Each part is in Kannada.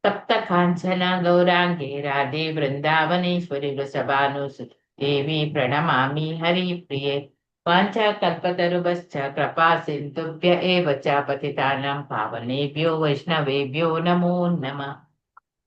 तप्त काञ्चना गौराङ्गे राधे वृन्दावनेश्वरि वृषभानुसुते देवी प्रणमामि हरिप्रिये। वाञ्छाकल्पतरुभ्यश्च कृपा सिन्धुभ्य एव च पतितानां पावनेभ्यो वैष्णवेभ्यो नमो नमः।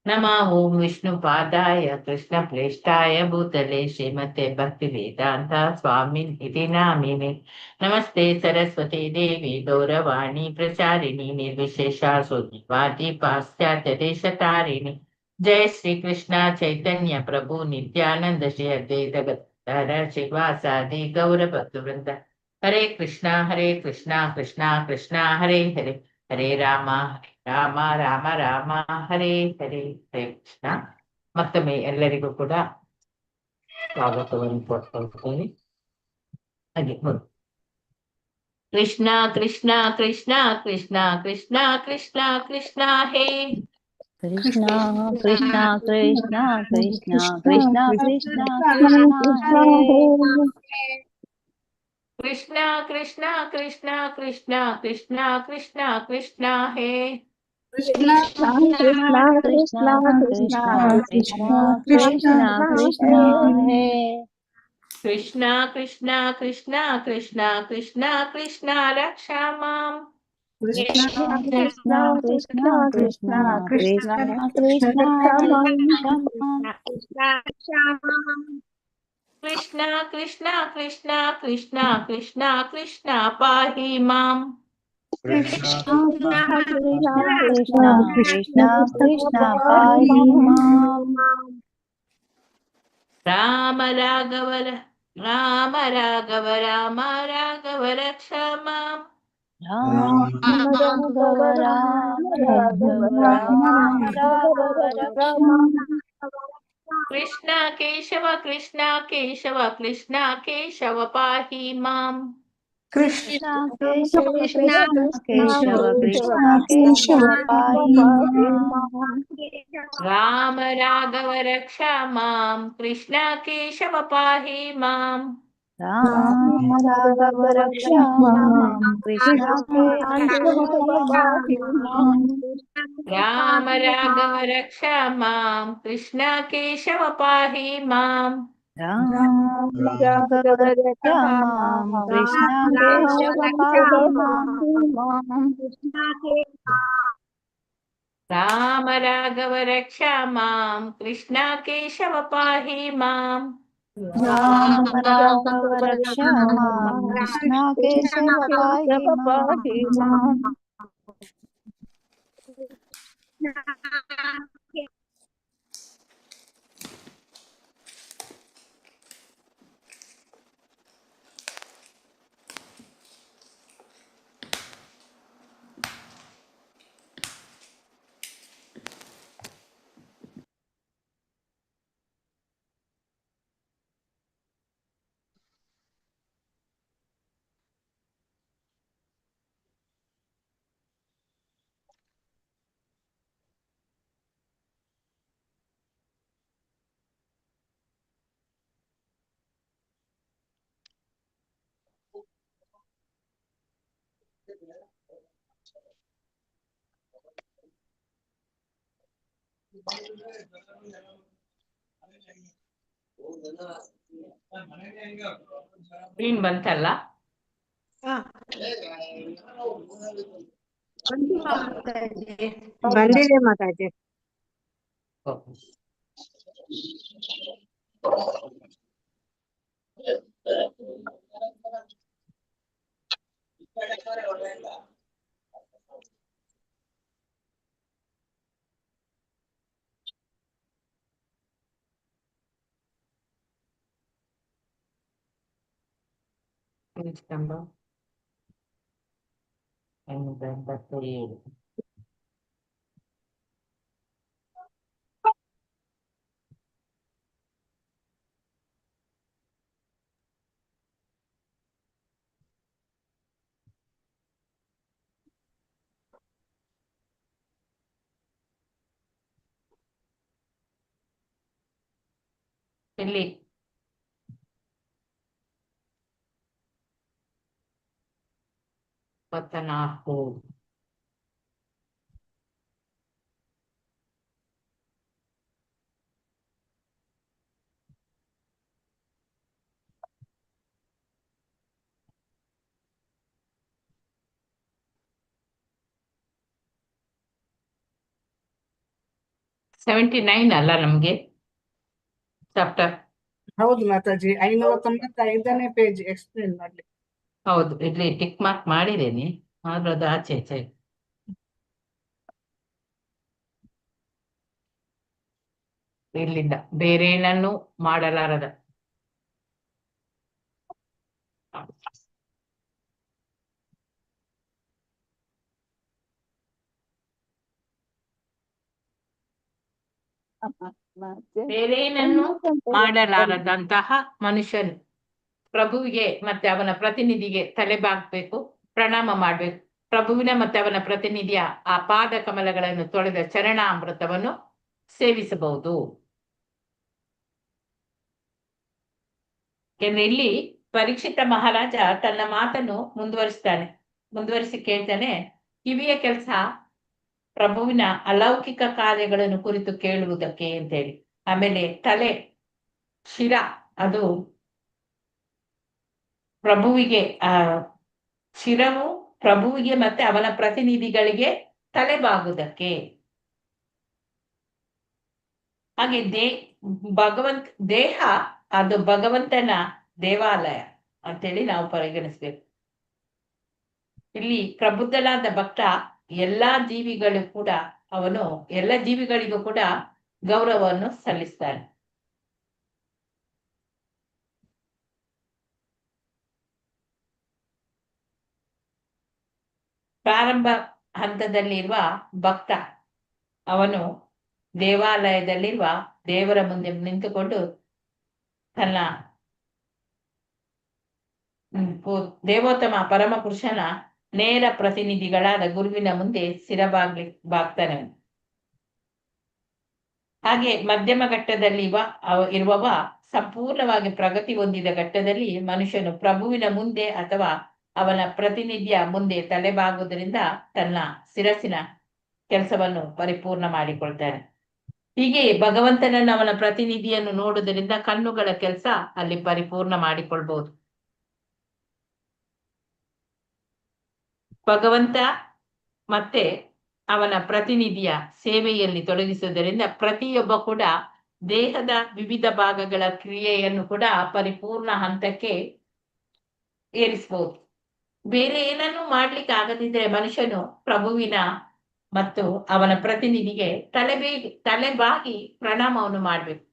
नमः ॐ विष्णुपादाय कृष्णप्रेष्ठाय भूतले श्रीमते भक्तिवेदान्त स्वामिन् इति नामिने। नमस्ते सरस्वती देवी गौरवाणी प्रचारिणी निर्विशेषा शून्यवादी पाश्चात्यदेशतारिणी। जय श्री कृष्ण चैतन्य प्रभु नित्यानंद श्री अद्वैत गदाधर श्रीवासादि गौर भक्तवृंद। हरे कृष्णा कृष्णा कृष्णा हरे हरे, हरे रामा ರಾಮ ರಾಮ ರಾಮ ಹರೇ ಹರೇ, ಹರೇ ಕೃಷ್ಣ. ಮತ್ತೊಮ್ಮೆ ಎಲ್ಲರಿಗೂ ಕೂಡ ಸ್ವಾಗತವನ್ನು ಕೊಡ್ಕೊಳ್ತೀನಿ. ಹಾಗೆ ಕೃಷ್ಣ ಕೃಷ್ಣ ಕೃಷ್ಣ ಕೃಷ್ಣ ಕೃಷ್ಣ ಕೃಷ್ಣ ಕೃಷ್ಣ ಹೇ ಕೃಷ್ಣ ಕೃಷ್ಣ ಕೃಷ್ಣ ಕೃಷ್ಣ ಕೃಷ್ಣ ಕೃಷ್ಣ ಕೃಷ್ಣ ಹೇ ಕೃಷ್ಣ ಕೃಷ್ಣ ಕೃಷ್ಣ ಕೃಷ್ಣ ಕೃಷ್ಣ ಕೃಷ್ಣ ಕೃಷ್ಣ ಹೇ ಕೃಷ್ಣ ಕೃಷ್ಣ ಕೃಷ್ಣ ಕೃಷ್ಣ ಕೃಷ್ಣ ಕೃಷ್ಣ ಕೃಷ್ಣ ಹೇ ಕೃಷ್ಣ ಕೃಷ್ಣ ಕೃಷ್ಣ ಕೃಷ್ಣ ಕೃಷ್ಣ ಕೃಷ್ಣ ರಕ್ಷಾ ಮಾಂ. ಕೃಷ್ಣ ಕೃಷ್ಣ ಕೃಷ್ಣ ಕೃಷ್ಣ ಕೃಷ್ಣ ಕೃಷ್ಣ ರಕ್ಷಾ ಮಾಂ. ಕೃಷ್ಣ ಕೃಷ್ಣ ಕೃಷ್ಣ ಕೃಷ್ಣ ಕೃಷ್ಣ ಕೃಷ್ಣ ಪಾಹಿ ಮಾಂ. ಕೃಷ್ಣ ಕೃಷ್ಣ ಕೃಷ್ಣ ಕೃಷ್ಣ ಕೃಷ್ಣ ಪಾಹಿ ಮಾಂ. ರಾಮ ರಾಘವ ರಾಮ ರಾಘವ ರಾಮ ರಾಘವ ರಕ್ಷಾ ಮಾಂ. ರಾಮ ರಾಘವ ರಾಮ ರಾಘವ ರಾಮ ರಾಘವ ರಕ್ಷಾ ಮಾಂ. ಕೃಷ್ಣ ಕೇಶವ ಕೃಷ್ಣ ಕೇಶವ ಕೃಷ್ಣ ಕೇಶವ ಪಾಹಿ ಮಾಂ. ಕೃಷ್ಣ ಕೇಶವ ಕೃಷ್ಣ ಕೇಶವ ಕೃಷ್ಣ ಕೇಶವ ಪಾಹಿ ಮಾಂ. ರಾಮ ರಾಘವ ರಕ್ಷಾ ಮಾಂ. ಕೃಷ್ಣ ಕೇಶವ ಪಾಹಿ ಮಾಂ. ರಾಮ ರಾಘವ ರಕ್ಷಾ ಮಾಂ. ಕೃಷ್ಣ ಕೇಶವ ಪಾಹಿ ಮಾಂ. ರಾಮ ರಾಘವ ರಕ್ಷಾ ಮಾಂ. ಕೃಷ್ಣ ಕೇಶವ ಪಾಹಿ ಮಾಂ. ರಾಮ ರಾಘವ ರಕ್ಷಾ ಮಾಂ. ಕೃಷ್ಣ ಕೇಶವ ಪಾಹಿ ಮಾಂ. ರಾಮ ರಾಘವ ರಕ್ಷಾ ಮಾಂ. ಕೃಷ್ಣ ಕೇಶವ ಪಾಹಿ ಮಾಂ. ರಾಮ ರಾಘವ ರಕ್ಷಾ ಮಾಂ. ಕೃಷ್ಣ ಕೇಶವ ಪಾಹಿ ಮಾಂ. ಸ್ಕ್ರೀನ್ ಬಂತಲ್ಲ? ಬಂದಿದೆ ಮಾತಾಜಿ. Page number 87. ಇಲ್ಲಿ ಪತನಾಕು 79 ಅಲ್ಲ ನಮ್ಗೆ ಚಾಪ್ಟರ್. ಹೌದು ಮಾತಾಜಿ, 595ನೇ ಪೇಜ್ ಎಕ್ಸ್ಪ್ಲೇನ್ ಮಾಡ್ಲಿ. ಹೌದು, ಇಲ್ಲಿ ಟಿಕ್ ಮಾರ್ಕ್ ಮಾಡಿದ್ದೇನೆ, ಆದ್ರೂ ಅದು ಆಚೆ ಈಚೆ ಇದೆ. ಇಲ್ಲಿಂದ ಬೇರೇನನ್ನು ಮಾಡಲಾರದ. ಬೇರೇನನ್ನು ಮಾಡಲಾರದಂತಹ ಮನುಷ್ಯನು ಪ್ರಭುವಿಗೆ ಮತ್ತೆ ಅವನ ಪ್ರತಿನಿಧಿಗೆ ತಲೆ ಬಾಗ್ಬೇಕು, ಪ್ರಣಾಮ ಮಾಡ್ಬೇಕು. ಪ್ರಭುವಿನ ಮತ್ತೆ ಅವನ ಪ್ರತಿನಿಧಿಯ ಆ ಪಾದ ಕಮಲಗಳನ್ನು ತೊಳೆದ ಚರಣಾಮೃತವನ್ನು ಸೇವಿಸಬಹುದು. ಯಾಕೆಂದ್ರೆ ಇಲ್ಲಿ ಪರೀಕ್ಷಿತ ಮಹಾರಾಜ ತನ್ನ ಮಾತನ್ನು ಮುಂದುವರಿಸಿ ಕೇಳ್ತಾನೆ, ಕಿವಿಯ ಕೆಲಸ ಪ್ರಭುವಿನ ಅಲೌಕಿಕ ಕಾರ್ಯಗಳನ್ನು ಕುರಿತು ಕೇಳುವುದಕ್ಕೆ ಅಂತೇಳಿ. ಆಮೇಲೆ ತಲೆ, ಶಿರ, ಅದು ಪ್ರಭುವಿಗೆ ಶಿರವು ಪ್ರಭುವಿಗೆ ಮತ್ತೆ ಅವನ ಪ್ರತಿನಿಧಿಗಳಿಗೆ ತಲೆಬಾಗುವುದಕ್ಕೆ. ಹಾಗೆ ದೇಹ ಅದು ಭಗವಂತನ ದೇವಾಲಯ ಅಂತೇಳಿ ನಾವು ಪರಿಗಣಿಸ್ಬೇಕು. ಇಲ್ಲಿ ಪ್ರಬುದ್ಧನಾದ ಭಕ್ತ ಎಲ್ಲಾ ಜೀವಿಗಳಿಗೂ ಕೂಡ ಗೌರವವನ್ನು ಸಲ್ಲಿಸ್ತಾನೆ. ಪ್ರಾರಂಭ ಹಂತದಲ್ಲಿರುವ ಭಕ್ತ ಅವನು ದೇವಾಲಯದಲ್ಲಿರುವ ದೇವರ ಮುಂದೆ ನಿಂತುಕೊಂಡು ತನ್ನ ದೇವೋತ್ತಮ ಪರಮ ಪುರುಷನ ನೇರ ಪ್ರತಿನಿಧಿಗಳಾದ ಗುರುವಿನ ಮುಂದೆ ಬಾಗ್ತಾನೆ. ಹಾಗೆ ಮಧ್ಯಮ ಘಟ್ಟದಲ್ಲಿ ಇರುವವ ಸಂಪೂರ್ಣವಾಗಿ ಪ್ರಗತಿ ಹೊಂದಿದ ಘಟ್ಟದಲ್ಲಿ ಮನುಷ್ಯನು ಪ್ರಭುವಿನ ಮುಂದೆ ಅಥವಾ ಅವನ ಪ್ರತಿನಿಧಿಯ ಮುಂದೆ ತಲೆಬಾಗುವುದರಿಂದ ತನ್ನ ಶಿರಸ್ಸಿನ ಕೆಲಸವನ್ನು ಪರಿಪೂರ್ಣ ಮಾಡಿಕೊಳ್ತಾನೆ. ಹೀಗೆ ಭಗವಂತನನ್ನು ಅವನ ಪ್ರತಿನಿಧಿಯನ್ನು ನೋಡುವುದರಿಂದ ಕಣ್ಣುಗಳ ಕೆಲಸ ಅಲ್ಲಿ ಪರಿಪೂರ್ಣ ಮಾಡಿಕೊಳ್ಬಹುದು. ಭಗವಂತ ಮತ್ತೆ ಅವನ ಪ್ರತಿನಿಧಿಯ ಸೇವೆಯಲ್ಲಿ ತೊಡಗಿಸುವುದರಿಂದ ಪ್ರತಿಯೊಬ್ಬ ಕೂಡ ದೇಹದ ವಿವಿಧ ಭಾಗಗಳ ಕ್ರಿಯೆಯನ್ನು ಕೂಡ ಪರಿಪೂರ್ಣ ಹಂತಕ್ಕೆ ಏರಿಸಬಹುದು. ಬೇರೆ ಏನನ್ನೂ ಮಾಡ್ಲಿಕ್ಕೆ ಆಗದಿದ್ರೆ ಮನುಷ್ಯನು ಪ್ರಭುವಿನ ಮತ್ತು ಅವನ ಪ್ರತಿನಿಧಿಗೆ ತಲೆಬಾಗಿ ಪ್ರಣಾಮವನ್ನು ಮಾಡ್ಬೇಕು.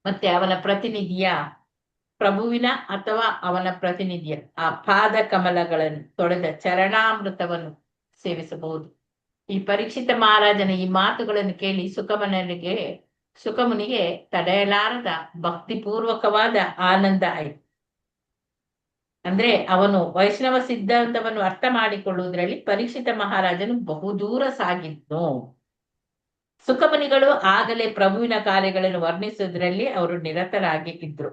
ಮತ್ತೆ ಅವನ ಪ್ರಭುವಿನ ಅಥವಾ ಅವನ ಪ್ರತಿನಿಧಿಯ ಆ ಪಾದ ಕಮಲಗಳನ್ನು ತೊಳೆದ ಚರಣಾಮೃತವನ್ನು ಸೇವಿಸಬಹುದು. ಈ ಪರೀಕ್ಷಿತ ಮಹಾರಾಜನ ಈ ಮಾತುಗಳನ್ನು ಕೇಳಿ ಸುಖಮುನಿಗೆ ತಡೆಯಲಾರದ ಭಕ್ತಿಪೂರ್ವಕವಾದ ಆನಂದ ಆಯಿತು. ಅಂದ್ರೆ ಅವನು ವೈಷ್ಣವ ಸಿದ್ಧಾಂತವನ್ನು ಅರ್ಥ ಮಾಡಿಕೊಳ್ಳುವುದರಲ್ಲಿ ಪರೀಕ್ಷಿತ ಮಹಾರಾಜನು ಬಹುದೂರ ಸಾಗಿದ್ನು. ಸುಖಮುನಿಗಳು ಆಗಲೇ ಪ್ರಭುವಿನ ಕಾರ್ಯಗಳನ್ನು ವರ್ಣಿಸುವುದರಲ್ಲಿ ಅವರು ನಿರತರಾಗಿ ಇದ್ರು.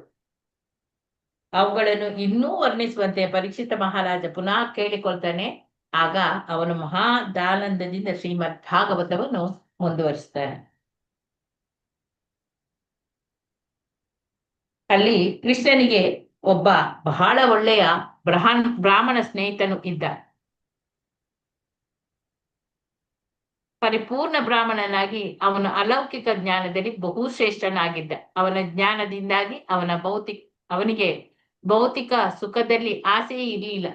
ಅವುಗಳನ್ನು ಇನ್ನೂ ವರ್ಣಿಸುವಂತೆ ಪರೀಕ್ಷಿತ ಮಹಾರಾಜ ಪುನಃ ಕೇಳಿಕೊಳ್ತಾನೆ. ಆಗ ಅವನು ಮಹಾದಾನಂದದಿಂದ ಶ್ರೀಮದ್ ಭಾಗವತವನ್ನು ಮುಂದುವರಿಸ್ತಾನೆ. ಅಲ್ಲಿ ಕೃಷ್ಣನಿಗೆ ಒಬ್ಬ ಬಹಳ ಒಳ್ಳೆಯ ಬ್ರಾಹ್ಮಣ ಸ್ನೇಹಿತನು ಇದ್ದ. ಪರಿಪೂರ್ಣ ಬ್ರಾಹ್ಮಣನಾಗಿ ಅವನು ಅಲೌಕಿಕ ಜ್ಞಾನದಲ್ಲಿ ಬಹುಶ್ರೇಷ್ಠನಾಗಿದ್ದ. ಅವನ ಜ್ಞಾನದಿಂದಾಗಿ ಅವನಿಗೆ ಭೌತಿಕ ಸುಖದಲ್ಲಿ ಆಸೆಯೇ ಇರಲಿಲ್ಲ.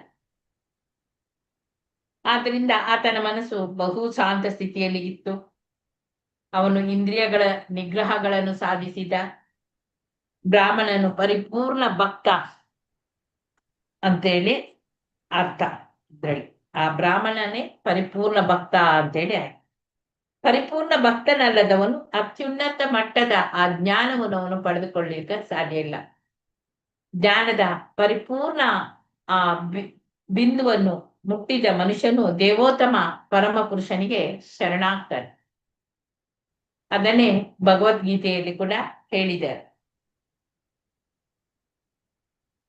ಆದ್ದರಿಂದ ಆತನ ಮನಸ್ಸು ಬಹು ಶಾಂತ ಸ್ಥಿತಿಯಲ್ಲಿ ಇತ್ತು. ಅವನು ಇಂದ್ರಿಯಗಳ ನಿಗ್ರಹಗಳನ್ನು ಸಾಧಿಸಿದ ಬ್ರಾಹ್ಮಣನು ಪರಿಪೂರ್ಣ ಭಕ್ತ ಅಂತೇಳಿ ಅರ್ಥ. ಇದ್ರಲ್ಲಿ ಆ ಬ್ರಾಹ್ಮಣನೇ ಪರಿಪೂರ್ಣ ಭಕ್ತ ಅಂತೇಳಿ ಆಯ್ತು. ಪರಿಪೂರ್ಣ ಭಕ್ತನಲ್ಲದವನು ಅತ್ಯುನ್ನತ ಮಟ್ಟದ ಆ ಜ್ಞಾನವನ್ನು ಅವನು ಪಡೆದುಕೊಳ್ಳಲಿಕ್ಕೆ ಸಾಧ್ಯ ಇಲ್ಲ. ಜ್ಞಾನದ ಪರಿಪೂರ್ಣ ಆ ಬಿಂದುವನ್ನು ಮುಟ್ಟಿದ ಮನುಷ್ಯನು ದೇವೋತ್ತಮ ಪರಮ ಪುರುಷನಿಗೆ ಶರಣಾಗ್ತಾನೆ. ಅದನ್ನೇ ಭಗವದ್ಗೀತೆಯಲ್ಲಿ ಕೂಡ ಹೇಳಿದ್ದಾರೆ.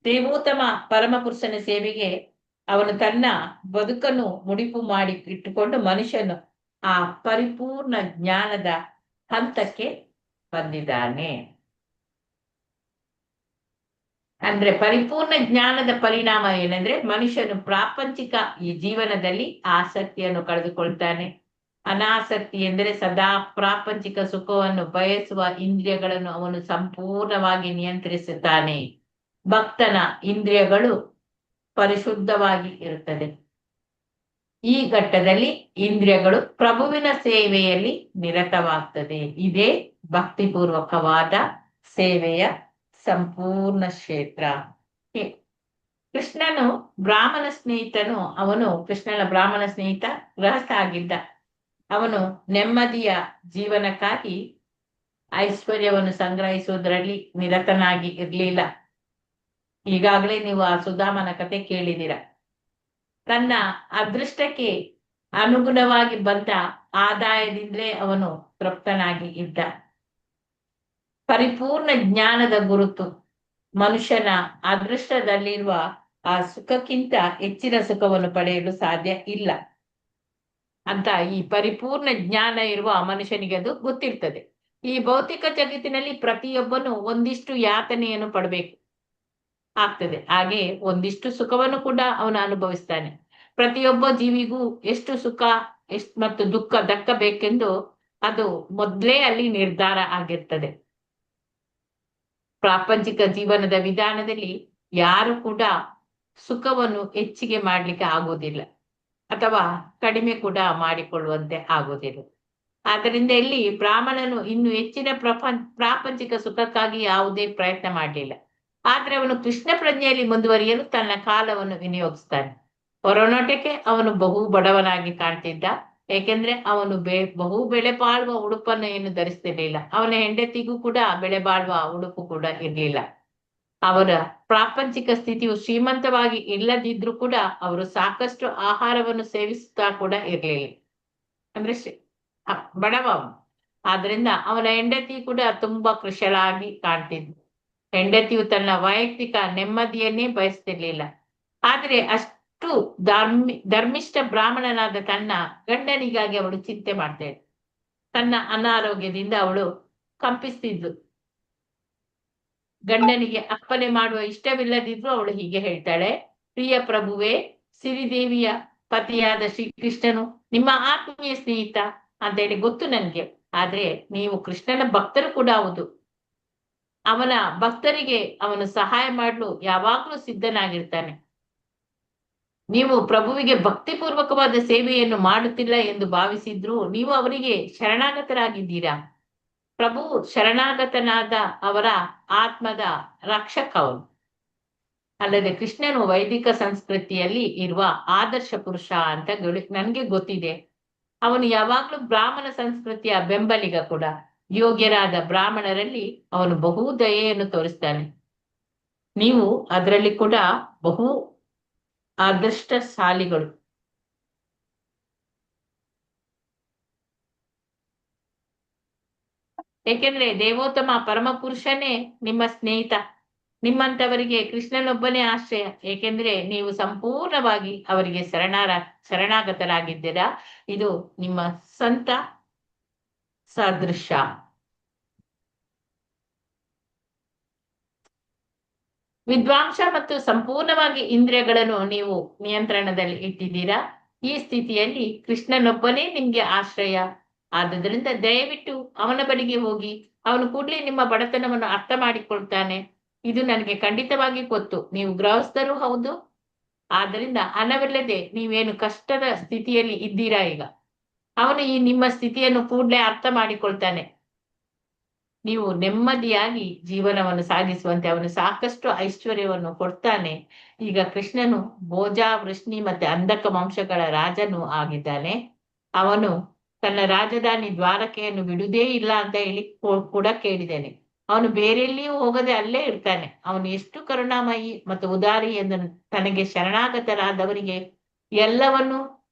ದೇವೋತ್ತಮ ಪರಮ ಪುರುಷನ ಸೇವೆಗೆ ಅವನು ತನ್ನ ಬದುಕನ್ನು ಮುಡಿಪು ಮಾಡಿ ಇಟ್ಟುಕೊಂಡು ಮನುಷ್ಯನು ಆ ಪರಿಪೂರ್ಣ ಜ್ಞಾನದ ಹಂತಕ್ಕೆ ಬಂದಿದ್ದಾನೆ. ಅಂದ್ರೆ ಪರಿಪೂರ್ಣ ಜ್ಞಾನದ ಪರಿಣಾಮ ಏನಂದ್ರೆ ಮನುಷ್ಯನು ಪ್ರಾಪಂಚಿಕ ಈ ಜೀವನದಲ್ಲಿ ಆಸಕ್ತಿಯನ್ನು ಕಳೆದುಕೊಳ್ತಾನೆ. ಅನಾಸಕ್ತಿ ಎಂದರೆ ಸದಾ ಪ್ರಾಪಂಚಿಕ ಸುಖವನ್ನು ಬಯಸುವ ಇಂದ್ರಿಯಗಳನ್ನು ಅವನು ಸಂಪೂರ್ಣವಾಗಿ ನಿಯಂತ್ರಿಸುತ್ತಾನೆ. ಭಕ್ತನ ಇಂದ್ರಿಯಗಳು ಪರಿಶುದ್ಧವಾಗಿ ಇರುತ್ತದೆ. ಈ ಘಟ್ಟದಲ್ಲಿ ಇಂದ್ರಿಯಗಳು ಪ್ರಭುವಿನ ಸೇವೆಯಲ್ಲಿ ನಿರತವಾಗ್ತದೆ. ಇದೇ ಭಕ್ತಿಪೂರ್ವಕವಾದ ಸೇವೆಯ ಸಂಪೂರ್ಣ ಕ್ಷೇತ್ರ. ಕೃಷ್ಣನು ಬ್ರಾಹ್ಮಣ ಸ್ನೇಹಿತನು. ಅವನು ಕೃಷ್ಣನ ಬ್ರಾಹ್ಮಣ ಸ್ನೇಹಿತ ಗೃಹಸ್ಥ ಆಗಿದ್ದ. ಅವನು ನೆಮ್ಮದಿಯ ಜೀವನಕ್ಕಾಗಿ ಐಶ್ವರ್ಯವನ್ನು ಸಂಗ್ರಹಿಸುವುದರಲ್ಲಿ ನಿರತನಾಗಿ ಇರಲಿಲ್ಲ. ಈಗಾಗಲೇ ನೀವು ಆ ಸುಧಾಮನ ಕತೆ ಕೇಳಿದಿರ. ತನ್ನ ಅದೃಷ್ಟಕ್ಕೆ ಅನುಗುಣವಾಗಿ ಬಂದ ಆದಾಯದಿಂದಲೇ ಅವನು ತೃಪ್ತನಾಗಿ ಇದ್ದ. ಪರಿಪೂರ್ಣ ಜ್ಞಾನದ ಗುರುತು ಮನುಷ್ಯನ ಅದೃಷ್ಟದಲ್ಲಿರುವ ಆ ಸುಖಕ್ಕಿಂತ ಹೆಚ್ಚಿನ ಸುಖವನ್ನು ಪಡೆಯಲು ಸಾಧ್ಯ ಇಲ್ಲ ಅಂತ ಈ ಪರಿಪೂರ್ಣ ಜ್ಞಾನ ಇರುವ ಮನುಷ್ಯನಿಗೆ ಅದು ಗೊತ್ತಿರ್ತದೆ. ಈ ಭೌತಿಕ ಜಗತ್ತಿನಲ್ಲಿ ಪ್ರತಿಯೊಬ್ಬನು ಒಂದಿಷ್ಟು ಯಾತನೆಯನ್ನು ಪಡಬೇಕು ಆಗ್ತದೆ. ಹಾಗೆ ಒಂದಿಷ್ಟು ಸುಖವನ್ನು ಕೂಡ ಅವನು ಅನುಭವಿಸ್ತಾನೆ. ಪ್ರತಿಯೊಬ್ಬ ಜೀವಿಗೂ ಎಷ್ಟು ಸುಖ ಮತ್ತು ದುಃಖ ದಕ್ಕಬೇಕೆಂದು ಅದು ಮೊದಲೇ ಅಲ್ಲಿ ನಿರ್ಧಾರ ಆಗಿರ್ತದೆ. ಪ್ರಾಪಂಚಿಕ ಜೀವನದ ವಿಧಾನದಲ್ಲಿ ಯಾರು ಕೂಡ ಸುಖವನ್ನು ಹೆಚ್ಚಿಗೆ ಮಾಡ್ಲಿಕ್ಕೆ ಆಗೋದಿಲ್ಲ ಅಥವಾ ಕಡಿಮೆ ಕೂಡ ಮಾಡಿಕೊಳ್ಳುವಂತೆ ಆಗೋದಿಲ್ಲ. ಆದ್ದರಿಂದ ಇಲ್ಲಿ ಬ್ರಾಹ್ಮಣನು ಇನ್ನು ಹೆಚ್ಚಿನ ಪ್ರಾಪಂಚಿಕ ಸುಖಕ್ಕಾಗಿ ಯಾವುದೇ ಪ್ರಯತ್ನ ಮಾಡಲಿಲ್ಲ. ಆದ್ರೆ ಅವನು ಕೃಷ್ಣ ಪ್ರಜ್ಞೆಯಲ್ಲಿ ಮುಂದುವರಿಯಲು ತನ್ನ ಕಾಲವನ್ನು ವಿನಿಯೋಗಿಸ್ತಾನೆ. ಹೊರನೋಟಕ್ಕೆ ಅವನು ಬಹು ಬಡವನಾಗಿ ಕಾಣ್ತಿದ್ದ. ಏಕೆಂದ್ರೆ ಅವನು ಬಹು ಬೆಲೆ ಬಾಳುವ ಉಡುಪನ್ನು ಏನು ಧರಿಸ್ತಿರ್ಲಿಲ್ಲ. ಅವನ ಹೆಂಡತಿಗೂ ಕೂಡ ಬೆಲೆ ಬಾಳುವ ಉಡುಪು ಕೂಡ ಇರ್ಲಿಲ್ಲ. ಅವರ ಪ್ರಾಪಂಚಿಕ ಸ್ಥಿತಿಯು ಶ್ರೀಮಂತವಾಗಿ ಇಲ್ಲದಿದ್ರು ಕೂಡ ಅವರು ಸಾಕಷ್ಟು ಆಹಾರವನ್ನು ಸೇವಿಸುತ್ತಾ ಕೂಡ ಇರ್ಲಿಲ್ಲ. ಅಂದ್ರೆ ಬಡವ ಅವನು. ಆದ್ರಿಂದ ಅವನ ಹೆಂಡತಿ ಕೂಡ ತುಂಬಾ ಕೃಶಲಾಗಿ ಕಾಣ್ತಿದ್ಲು. ಹೆಂಡತಿಯು ತನ್ನ ವೈಯಕ್ತಿಕ ನೆಮ್ಮದಿಯನ್ನೇ ಬಯಸ್ತಿರ್ಲಿಲ್ಲ. ಆದ್ರೆ ಅಷ್ಟು ಧರ್ಮಿಷ್ಠ ಬ್ರಾಹ್ಮಣನಾದ ತನ್ನ ಗಂಡನಿಗಾಗಿ ಅವಳು ಚಿಂತೆ ಮಾಡ್ತಾಳೆ. ತನ್ನ ಅನಾರೋಗ್ಯದಿಂದ ಅವಳು ಕಂಪಿಸ್ತಿದ್ಲು. ಗಂಡನಿಗೆ ಅಪ್ಪನೆ ಮಾಡುವ ಇಷ್ಟವಿಲ್ಲದಿದ್ರು ಅವಳು ಹೀಗೆ ಹೇಳ್ತಾಳೆ, ಪ್ರಿಯ ಪ್ರಭುವೇ, ಸಿರಿದೇವಿಯ ಪತಿಯಾದ ಶ್ರೀಕೃಷ್ಣನು ನಿಮ್ಮ ಆತ್ಮೀಯ ಸ್ನೇಹಿತ ಅಂತ ಹೇಳಿ ಗೊತ್ತು ನನ್ಗೆ. ಆದ್ರೆ ನೀವು ಕೃಷ್ಣನ ಭಕ್ತರು ಕೂಡ ಹೌದು. ಅವನ ಭಕ್ತರಿಗೆ ಅವನು ಸಹಾಯ ಮಾಡಲು ಯಾವಾಗ್ಲೂ ಸಿದ್ಧನಾಗಿರ್ತಾನೆ. ನೀವು ಪ್ರಭುವಿಗೆ ಭಕ್ತಿಪೂರ್ವಕವಾದ ಸೇವೆಯನ್ನು ಮಾಡುತ್ತಿಲ್ಲ ಎಂದು ಭಾವಿಸಿದ್ರು ನೀವು ಅವರಿಗೆ ಶರಣಾಗತರಾಗಿದ್ದೀರಾ. ಪ್ರಭು ಶರಣಾಗತನಾದ ಅವರ ಆತ್ಮದ ರಕ್ಷಕವನು. ಅಲ್ಲದೆ ಕೃಷ್ಣನು ವೈದಿಕ ಸಂಸ್ಕೃತಿಯಲ್ಲಿ ಇರುವ ಆದರ್ಶ ಪುರುಷ ಅಂತ ನನ್ಗೆ ಗೊತ್ತಿದೆ. ಅವನು ಯಾವಾಗ್ಲೂ ಬ್ರಾಹ್ಮಣ ಸಂಸ್ಕೃತಿಯ ಬೆಂಬಲಿಗ ಕೂಡ. ಯೋಗ್ಯರಾದ ಬ್ರಾಹ್ಮಣರಲ್ಲಿ ಅವನು ಬಹು ದಯೆಯನ್ನು ತೋರಿಸ್ತಾನೆ. ನೀವು ಅದರಲ್ಲಿ ಕೂಡ ಬಹು ಅದೃಷ್ಟಶಾಲಿಗಳು. ಏಕೆಂದ್ರೆ ದೇವೋತ್ತಮ ಪರಮ ಪುರುಷನೇ ನಿಮ್ಮ ಸ್ನೇಹಿತ. ನಿಮ್ಮಂತವರಿಗೆ ಕೃಷ್ಣನೊಬ್ಬನೇ ಆಶ್ರಯ. ಏಕೆಂದ್ರೆ ನೀವು ಸಂಪೂರ್ಣವಾಗಿ ಅವರಿಗೆ ಶರಣಾಗತರಾಗಿದ್ದೀರಾ. ಇದು ನಿಮ್ಮ ಸ್ವಂತ ಸದೃಶ. ವಿದ್ವಾಂಸ ಮತ್ತು ಸಂಪೂರ್ಣವಾಗಿ ಇಂದ್ರಿಯಗಳನ್ನು ನೀವು ನಿಯಂತ್ರಣದಲ್ಲಿ ಇಟ್ಟಿದ್ದೀರಾ. ಈ ಸ್ಥಿತಿಯಲ್ಲಿ ಕೃಷ್ಣನೊಬ್ಬನೇ ನಿಮ್ಗೆ ಆಶ್ರಯ. ಆದುದರಿಂದ ದಯವಿಟ್ಟು ಅವನ ಬಳಿಗೆ ಹೋಗಿ. ಅವನು ಕೂಡಲೇ ನಿಮ್ಮ ಬಡತನವನ್ನು ಅರ್ಥ ಮಾಡಿಕೊಳ್ತಾನೆ. ಇದು ನನಗೆ ಖಂಡಿತವಾಗಿ ಗೊತ್ತು. ನೀವು ಗೃಹಸ್ಥರು ಹೌದು. ಆದ್ದರಿಂದ ಹಣವಿಲ್ಲದೆ ನೀವೇನು ಕಷ್ಟದ ಸ್ಥಿತಿಯಲ್ಲಿ ಇದ್ದೀರಾ ಈಗ. ಅವನು ಈ ನಿಮ್ಮ ಸ್ಥಿತಿಯನ್ನು ಕೂಡಲೇ ಅರ್ಥ ಮಾಡಿಕೊಳ್ತಾನೆ. ನೀವು ನೆಮ್ಮದಿಯಾಗಿ ಜೀವನವನ್ನು ಸಾಗಿಸುವಂತೆ ಅವನು ಸಾಕಷ್ಟು ಐಶ್ವರ್ಯವನ್ನು ಕೊಡ್ತಾನೆ. ಈಗ ಕೃಷ್ಣನು ಭೋಜ, ವೃಷ್ಣಿ ಮತ್ತೆ ಅಂಧಕ ವಂಶಗಳ ರಾಜನು ಆಗಿದ್ದಾನೆ. ಅವನು ತನ್ನ ರಾಜಧಾನಿ ದ್ವಾರಕೆಯನ್ನು ಬಿಡುವುದೇ ಇಲ್ಲ ಅಂತ ಹೇಳಿ ಕೂಡ ಕೇಳಿದ್ದೇನೆ. ಅವನು ಬೇರೆಲ್ಲಿಯೂ ಹೋಗದೆ ಅಲ್ಲೇ ಇರ್ತಾನೆ. ಅವನು ಎಷ್ಟು ಕರುಣಾಮಯಿ ಮತ್ತು ಉದಾರಿ ಎಂದು ತನಗೆ ಶರಣಾಗತರಾದವರಿಗೆ ಎಲ್ಲವನ್ನು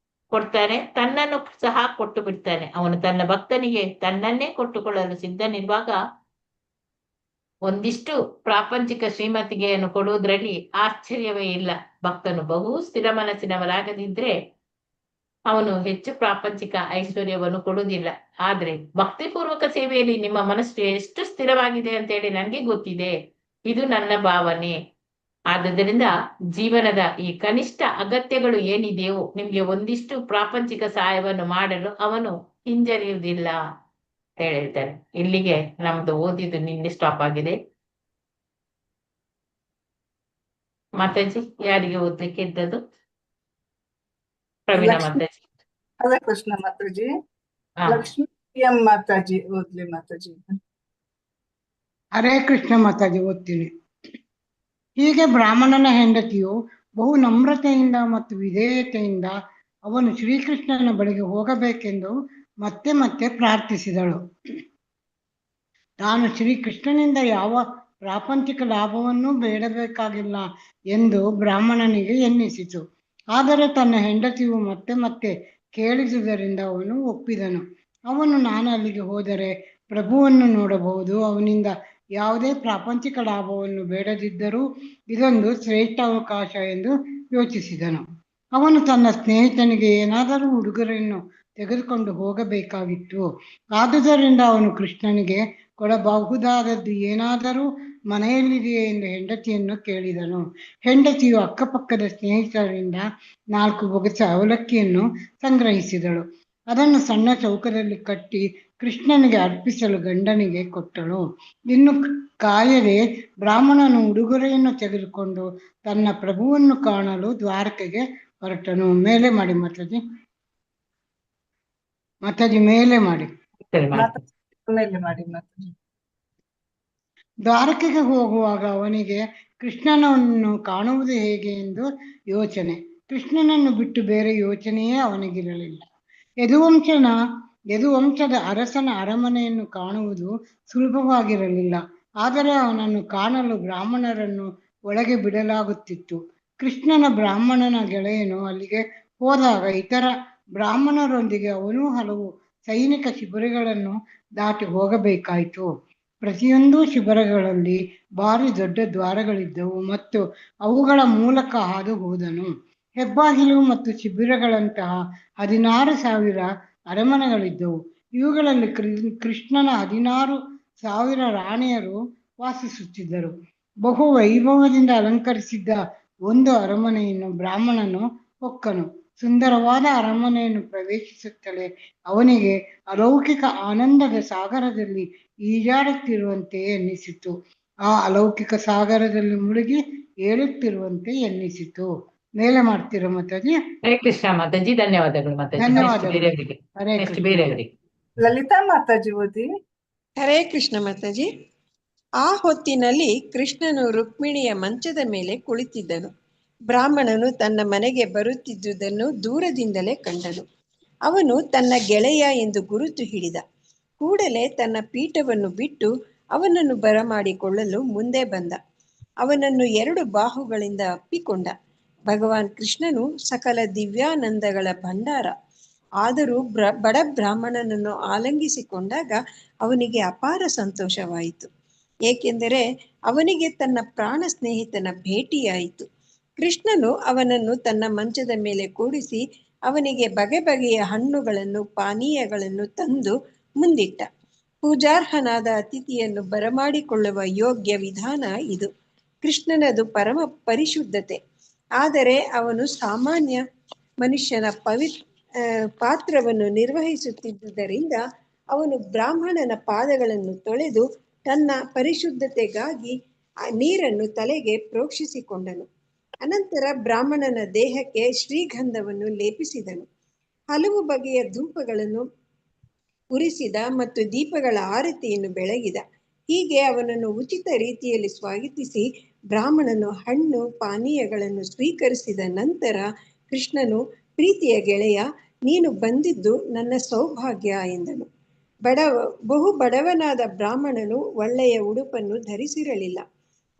ಕೊಡ್ತಾನೆ. ತನ್ನನ್ನು ಸಹ ಕೊಟ್ಟು ಬಿಡ್ತಾನೆ. ಅವನು ತನ್ನ ಭಕ್ತನಿಗೆ ತನ್ನನ್ನೇ ಕೊಟ್ಟುಕೊಳ್ಳಲು ಸಿದ್ಧನಿರುವಾಗ ಒಂದಿಷ್ಟು ಪ್ರಾಪಂಚಿಕ ಶ್ರೀಮತಿಗೆಯನ್ನು ಕೊಡುವುದರಲ್ಲಿ ಆಶ್ಚರ್ಯವೇ ಇಲ್ಲ. ಭಕ್ತನು ಬಹು ಸ್ಥಿರ ಮನಸ್ಸಿನವರಾಗದಿದ್ರೆ ಅವನು ಹೆಚ್ಚು ಪ್ರಾಪಂಚಿಕ ಐಶ್ವರ್ಯವನ್ನು ಕೊಡುವುದಿಲ್ಲ. ಆದ್ರೆ ಭಕ್ತಿಪೂರ್ವಕ ಸೇವೆಯಲ್ಲಿ ನಿಮ್ಮ ಮನಸ್ಸು ಎಷ್ಟು ಸ್ಥಿರವಾಗಿದೆ ಅಂತ ಹೇಳಿ ನನಗೆ ಗೊತ್ತಿದೆ. ಇದು ನನ್ನ ಭಾವನೆ. ಆದುದರಿಂದ ಜೀವನದ ಈ ಕನಿಷ್ಠ ಅಗತ್ಯಗಳು ಏನಿದೆಯೋ ನಿಮ್ಗೆ ಒಂದಿಷ್ಟು ಪ್ರಾಪಂಚಿಕ ಸಹಾಯವನ್ನು ಮಾಡಲು ಅವನು ಹಿಂಜರಿಯುವುದಿಲ್ಲ ಅಂತ ಹೇಳ್ತಾರೆ. ಇಲ್ಲಿಗೆ ನಮ್ದು ಓದಿದ್ದು ನಿನ್ನೆ ಸ್ಟಾಪ್ ಆಗಿದೆ. ಮಾತಾಜಿ ಯಾರಿಗೆ ಓದ್ಲಿಕ್ಕೆ ಇದ್ದದ್ದು? ಪ್ರವೀಣ ಲಕ್ಷ್ಮಿ ಮಾತಾಜಿ. ರಾಧಾಕೃಷ್ಣ ಮಾತಾಜಿ. ಹಾ, ಲಕ್ಷ್ಮೀ ಎಂ ಮಾತಾಜಿ ಓದ್ಲಿ ಮಾತಾಜಿ. ಹರೇ ಕೃಷ್ಣ ಮಾತಾಜಿ ಓದ್ತೀನಿ. ಹೀಗೆ ಬ್ರಾಹ್ಮಣನ ಹೆಂಡತಿಯು ಬಹು ನಮ್ರತೆಯಿಂದ ಮತ್ತು ವಿಧೇಯತೆಯಿಂದ ಅವನು ಶ್ರೀಕೃಷ್ಣನ ಬಳಿಗೆ ಹೋಗಬೇಕೆಂದು ಮತ್ತೆ ಮತ್ತೆ ಪ್ರಾರ್ಥಿಸಿದಳು. ತಾನು ಶ್ರೀಕೃಷ್ಣನಿಂದ ಯಾವ ಪ್ರಾಪಂಚಿಕ ಲಾಭವನ್ನೂ ಬೇಡಬೇಕಾಗಿಲ್ಲ ಎಂದು ಬ್ರಾಹ್ಮಣನಿಗೆ ಎನ್ನಿಸಿತು. ಆದರೆ ತನ್ನ ಹೆಂಡತಿಯು ಮತ್ತೆ ಮತ್ತೆ ಕೇಳಿದುದರಿಂದ ಅವನು ಒಪ್ಪಿದನು. ಅವನು ನಾನು ಅಲ್ಲಿಗೆ ಹೋದರೆ ಪ್ರಭುವನ್ನು ನೋಡಬಹುದು, ಅವನಿಂದ ಯಾವುದೇ ಪ್ರಾಪಂಚಿಕ ಲಾಭವನ್ನು ಬೇಡದಿದ್ದರೂ ಇದೊಂದು ಶ್ರೇಷ್ಠ ಅವಕಾಶ ಎಂದು ಯೋಚಿಸಿದನು. ಅವನು ತನ್ನ ಸ್ನೇಹಿತನಿಗೆ ಏನಾದರೂ ಉಡುಗೊರೆಯನ್ನು ತೆಗೆದುಕೊಂಡು ಹೋಗಬೇಕಾಗಿತ್ತು. ಆದುದರಿಂದ ಅವನು ಕೃಷ್ಣನಿಗೆ ಕೊಡಬಹುದಾದದ್ದು ಏನಾದರೂ ಮನೆಯಲ್ಲಿದೆಯೇ ಎಂದು ಹೆಂಡತಿಯನ್ನು ಕೇಳಿದನು. ಹೆಂಡತಿಯು ಅಕ್ಕಪಕ್ಕದ ಸ್ನೇಹಿತರಿಂದ 4 ಬೊಗಸೆ ಅವಲಕ್ಕಿಯನ್ನು ಸಂಗ್ರಹಿಸಿದಳು. ಅದನ್ನು ಸಣ್ಣ ಚೌಕದಲ್ಲಿ ಕಟ್ಟಿ ಕೃಷ್ಣನಿಗೆ ಅರ್ಪಿಸಲು ಗಂಡನಿಗೆ ಕೊಟ್ಟಳು. ಇನ್ನು ಕಾಯದೆ ಬ್ರಾಹ್ಮಣನು ಉಡುಗೊರೆಯನ್ನು ತೆಗೆದುಕೊಂಡು ತನ್ನ ಪ್ರಭುವನ್ನು ಕಾಣಲು ದ್ವಾರಕೆಗೆ ಹೊರಟನು. ಮೇಲೆ ಮಾಡಿ ಮಾತಾಜಿ. ಮಾತಾಜಿ ಮೇಲೆ ಮಾಡಿ. ಸರಿ ಮಾಡಿ. ಮಾತಾಜಿ ಮೇಲೆ ಮಾಡಿ ಮಾತಾಜಿ. ದ್ವಾರಕೆಗೆ ಹೋಗುವಾಗ ಅವನಿಗೆ ಕೃಷ್ಣನನ್ನು ಕಾಣುವುದು ಹೇಗೆ ಎಂದು ಯೋಚನೆ. ಕೃಷ್ಣನನ್ನು ಬಿಟ್ಟು ಬೇರೆ ಯೋಚನೆಯೇ ಅವನಿಗಿರಲಿಲ್ಲ. ಯದುವಂಶದ ಅರಸನ ಅರಮನೆಯನ್ನು ಕಾಣುವುದು ಸುಲಭವಾಗಿರಲಿಲ್ಲ. ಆದರೆ ಅವನನ್ನು ಕಾಣಲು ಬ್ರಾಹ್ಮಣರನ್ನು ಒಳಗೆ ಬಿಡಲಾಗುತ್ತಿತ್ತು. ಕೃಷ್ಣನ ಬ್ರಾಹ್ಮಣನ ಗೆಳೆಯನು ಅಲ್ಲಿಗೆ ಹೋದಾಗ ಇತರ ಬ್ರಾಹ್ಮಣರೊಂದಿಗೆ ಅವನೂ ಹಲವು ಸೈನಿಕ ಶಿಬಿರಗಳನ್ನು ದಾಟಿ ಹೋಗಬೇಕಾಯಿತು. ಪ್ರತಿಯೊಂದು ಶಿಬಿರಗಳಲ್ಲಿ ಭಾರಿ ದೊಡ್ಡ ದ್ವಾರಗಳಿದ್ದವು ಮತ್ತು ಅವುಗಳ ಮೂಲಕ ಹಾದು ಹೋದನು. ಹೆಬ್ಬಾಗಿಲು ಮತ್ತು ಶಿಬಿರಗಳಂತಹ 16,000 ಅರಮನೆಗಳಿದ್ದವು. ಇವುಗಳಲ್ಲಿ ಕೃಷ್ಣನ 16,000 ರಾಣಿಯರು ವಾಸಿಸುತ್ತಿದ್ದರು. ಬಹು ವೈಭವದಿಂದ ಅಲಂಕರಿಸಿದ್ದ ಒಂದು ಅರಮನೆಯನ್ನು ಬ್ರಾಹ್ಮಣನು ಹೊಕ್ಕನು. ಸುಂದರವಾದ ಅರಮನೆಯನ್ನು ಪ್ರವೇಶಿಸುತ್ತಲೇ ಅವನಿಗೆ ಅಲೌಕಿಕ ಆನಂದದ ಸಾಗರದಲ್ಲಿ ಈಜಾಡುತ್ತಿರುವಂತೆ ಎನ್ನಿಸಿತು. ಆ ಅಲೌಕಿಕ ಸಾಗರದಲ್ಲಿ ಮುಳುಗಿ ಏಳುತ್ತಿರುವಂತೆ ಎನ್ನಿಸಿತು. ಮೇಲೆ ಮಾಡ್ತೀರಾ ಮಾತಾಜಿ? ಹರೇ ಕೃಷ್ಣ ಮಾತಾಜಿ. ಧನ್ಯವಾದಗಳು ಮಾತಾಜಿ. ಧನ್ಯವಾದಗಳು. ಬೇರೆಯವರಿಗೆ ಹರೇ ನೆಕ್ಸ್ಟ್ ಕೃಷ್ಣ. ಬೇರೆಯವರಿಗೆ. ಲಲಿತಾ ಮಾತಾಜಿ ಓದಿ. ಹರೇ ಕೃಷ್ಣ ಮಾತಾಜಿ. ಆ ಹೊತ್ತಿನಲ್ಲಿ ಕೃಷ್ಣನು ರುಕ್ಮಿಣಿಯ ಮಂಚದ ಮೇಲೆ ಕುಳಿತಿದ್ದನು. ಬ್ರಾಹ್ಮಣನು ತನ್ನ ಮನೆಗೆ ಬರುತ್ತಿದ್ದುದನ್ನು ದೂರದಿಂದಲೇ ಕಂಡನು. ಅವನು ತನ್ನ ಗೆಳೆಯ ಎಂದು ಗುರುತು ಹಿಡಿದ ಕೂಡಲೇ ತನ್ನ ಪೀಠವನ್ನು ಬಿಟ್ಟು ಅವನನ್ನು ಬರಮಾಡಿಕೊಳ್ಳಲು ಮುಂದೆ ಬಂದ. ಅವನನ್ನು 2 ಬಾಹುಗಳಿಂದ ಅಪ್ಪಿಕೊಂಡ. ಭಗವಾನ್ ಕೃಷ್ಣನು ಸಕಲ ದಿವ್ಯಾನಂದಗಳ ಭಂಡಾರ. ಆದರೂ ಬಡ ಬ್ರಾಹ್ಮಣನನ್ನು ಆಲಂಗಿಸಿಕೊಂಡಾಗ ಅವನಿಗೆ ಅಪಾರ ಸಂತೋಷವಾಯಿತು. ಏಕೆಂದರೆ ಅವನಿಗೆ ತನ್ನ ಪ್ರಾಣ ಸ್ನೇಹಿತನ ಭೇಟಿಯಾಯಿತು. ಕೃಷ್ಣನು ಅವನನ್ನು ತನ್ನ ಮಂಚದ ಮೇಲೆ ಕೂಡಿಸಿ ಅವನಿಗೆ ಬಗೆ ಬಗೆಯ ಹಣ್ಣುಗಳನ್ನು ಪಾನೀಯಗಳನ್ನು ತಂದು ಮುಂದಿಟ್ಟ. ಪೂಜಾರ್ಹನಾದ ಅತಿಥಿಯನ್ನು ಬರಮಾಡಿಕೊಳ್ಳುವ ಯೋಗ್ಯ ವಿಧಾನ ಇದು. ಕೃಷ್ಣನದು ಪರಮ ಪರಿಶುದ್ಧತೆ. ಆದರೆ ಅವನು ಸಾಮಾನ್ಯ ಮನುಷ್ಯನ ಪಾತ್ರವನ್ನು ನಿರ್ವಹಿಸುತ್ತಿದ್ದುದರಿಂದ ಅವನು ಬ್ರಾಹ್ಮಣನ ಪಾದಗಳನ್ನು ತೊಳೆದು ತನ್ನ ಪರಿಶುದ್ಧತೆಗಾಗಿ ನೀರನ್ನು ತಲೆಗೆ ಪ್ರೋಕ್ಷಿಸಿಕೊಂಡನು. ಅನಂತರ ಬ್ರಾಹ್ಮಣನ ದೇಹಕ್ಕೆ ಶ್ರೀಗಂಧವನ್ನು ಲೇಪಿಸಿದನು. ಹಲವು ಬಗೆಯ ಧೂಪಗಳನ್ನು ಉರಿಸಿದ ಮತ್ತು ದೀಪಗಳ ಆರತಿಯನ್ನು ಬೆಳಗಿದ. ಹೀಗೆ ಅವನನ್ನು ಉಚಿತ ರೀತಿಯಲ್ಲಿ ಸ್ವಾಗತಿಸಿ ಬ್ರಾಹ್ಮಣನು ಹಣ್ಣು ಪಾನೀಯಗಳನ್ನು ಸ್ವೀಕರಿಸಿದ ನಂತರ ಕೃಷ್ಣನು, ಪ್ರೀತಿಯ ಗೆಳೆಯ, ನೀನು ಬಂದಿದ್ದು ನನ್ನ ಸೌಭಾಗ್ಯ ಎಂದನು. ಬಹು ಬಡವನಾದ ಬ್ರಾಹ್ಮಣನು ಒಳ್ಳೆಯ ಉಡುಪನ್ನು ಧರಿಸಿರಲಿಲ್ಲ.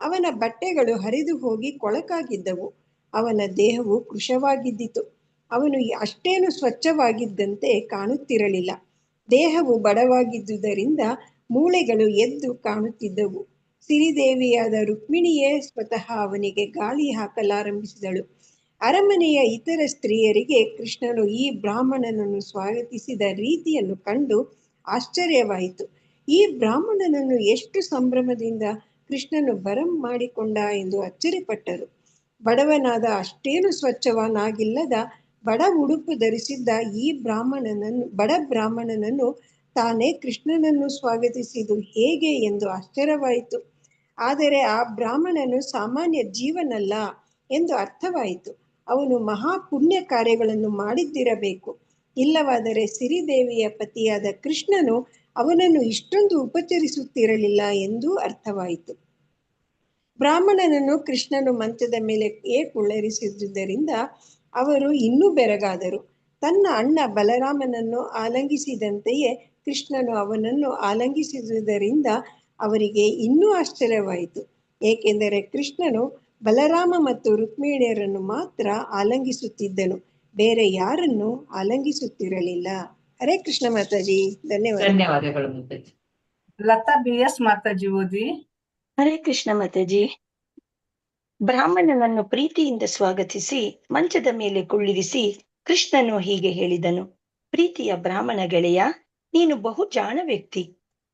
ಅವನ ಬಟ್ಟೆಗಳು ಹರಿದು ಹೋಗಿ ಕೊಳಕಾಗಿದ್ದವು. ಅವನ ದೇಹವು ಕೃಶವಾಗಿದ್ದಿತು. ಅವನು ಅಷ್ಟೇನು ಸ್ವಚ್ಛವಾಗಿದ್ದಂತೆ ಕಾಣುತ್ತಿರಲಿಲ್ಲ. ದೇಹವು ಬಡವಾಗಿದ್ದುದರಿಂದ ಮೂಳೆಗಳು ಎದ್ದು ಕಾಣುತ್ತಿದ್ದವು. ಸಿರಿದೇವಿಯಾದ ರುಕ್ಮಿಣಿಯೇ ಸ್ವತಃ ಅವನಿಗೆ ಗಾಳಿ ಹಾಕಲಾರಂಭಿಸಿದಳು. ಅರಮನೆಯ ಇತರ ಸ್ತ್ರೀಯರಿಗೆ ಕೃಷ್ಣನು ಈ ಬ್ರಾಹ್ಮಣನನ್ನು ಸ್ವಾಗತಿಸಿದ ರೀತಿಯನ್ನು ಕಂಡು ಆಶ್ಚರ್ಯವಾಯಿತು. ಈ ಬ್ರಾಹ್ಮಣನನ್ನು ಎಷ್ಟು ಸಂಭ್ರಮದಿಂದ ಕೃಷ್ಣನು ಬರಂ ಮಾಡಿಕೊಂಡ ಎಂದು ಅಚ್ಚರಿಪಟ್ಟರು. ಬಡವನಾದ ಅಷ್ಟೇನು ಸ್ವಚ್ಛವನಾಗಿಲ್ಲದ ಬಡ ಉಡುಪು ಧರಿಸಿದ್ದ ಈ ಬಡ ಬ್ರಾಹ್ಮಣನನ್ನು ತಾನೇ ಕೃಷ್ಣನನ್ನು ಸ್ವಾಗತಿಸಿದ್ದು ಹೇಗೆ ಎಂದು ಆಶ್ಚರ್ಯವಾಯಿತು. ಆದರೆ ಆ ಬ್ರಾಹ್ಮಣನು ಸಾಮಾನ್ಯ ಜೀವನಲ್ಲ ಎಂದು ಅರ್ಥವಾಯಿತು. ಅವನು ಮಹಾ ಪುಣ್ಯ ಕಾರ್ಯಗಳನ್ನು ಮಾಡಿದ್ದಿರಬೇಕು. ಇಲ್ಲವಾದರೆ ಸಿರಿದೇವಿಯ ಪತಿಯಾದ ಕೃಷ್ಣನು ಅವನನ್ನು ಇಷ್ಟೊಂದು ಉಪಚರಿಸುತ್ತಿರಲಿಲ್ಲ ಎಂದೂ ಅರ್ಥವಾಯಿತು. ಬ್ರಾಹ್ಮಣನನ್ನು ಕೃಷ್ಣನು ಮಂಚದ ಮೇಲೆ ಕುಳ್ಳರಿಸಿದ್ದರಿಂದ ಅವರು ಇನ್ನೂ ಬೆರಗಾದರು. ತನ್ನ ಅಣ್ಣ ಬಲರಾಮನನ್ನು ಆಲಂಗಿಸಿದಂತೆಯೇ ಕೃಷ್ಣನು ಅವನನ್ನು ಆಲಂಗಿಸಿದುದರಿಂದ ಅವರಿಗೆ ಇನ್ನೂ ಆಶ್ಚರ್ಯವಾಯಿತು. ಏಕೆಂದರೆ ಕೃಷ್ಣನು ಬಲರಾಮ ಮತ್ತು ರುಕ್ಮಿಣಿಯರನ್ನು ಮಾತ್ರ ಆಲಂಗಿಸುತ್ತಿದ್ದನು, ಬೇರೆ ಯಾರನ್ನು ಆಲಂಗಿಸುತ್ತಿರಲಿಲ್ಲ. ಹರೇ ಕೃಷ್ಣ ಮಾತಾಜಿ. ಧನ್ಯವಾದಗಳು ಮಾತಾಜಿ. ಲತಾ BS ಮಾತಾಜಿ ಓದಿ. ಹರೇ ಕೃಷ್ಣ ಮಾತಾಜಿ. ಬ್ರಾಹ್ಮಣನನ್ನು ಪ್ರೀತಿಯಿಂದ ಸ್ವಾಗತಿಸಿ ಮಂಚದ ಮೇಲೆ ಕುಳ್ಳಿರಿಸಿ ಕೃಷ್ಣನು ಹೀಗೆ ಹೇಳಿದನು. ಪ್ರೀತಿಯ ಬ್ರಾಹ್ಮಣ ಗೆಳೆಯ, ನೀನು ಬಹು ಜಾಣ ವ್ಯಕ್ತಿ.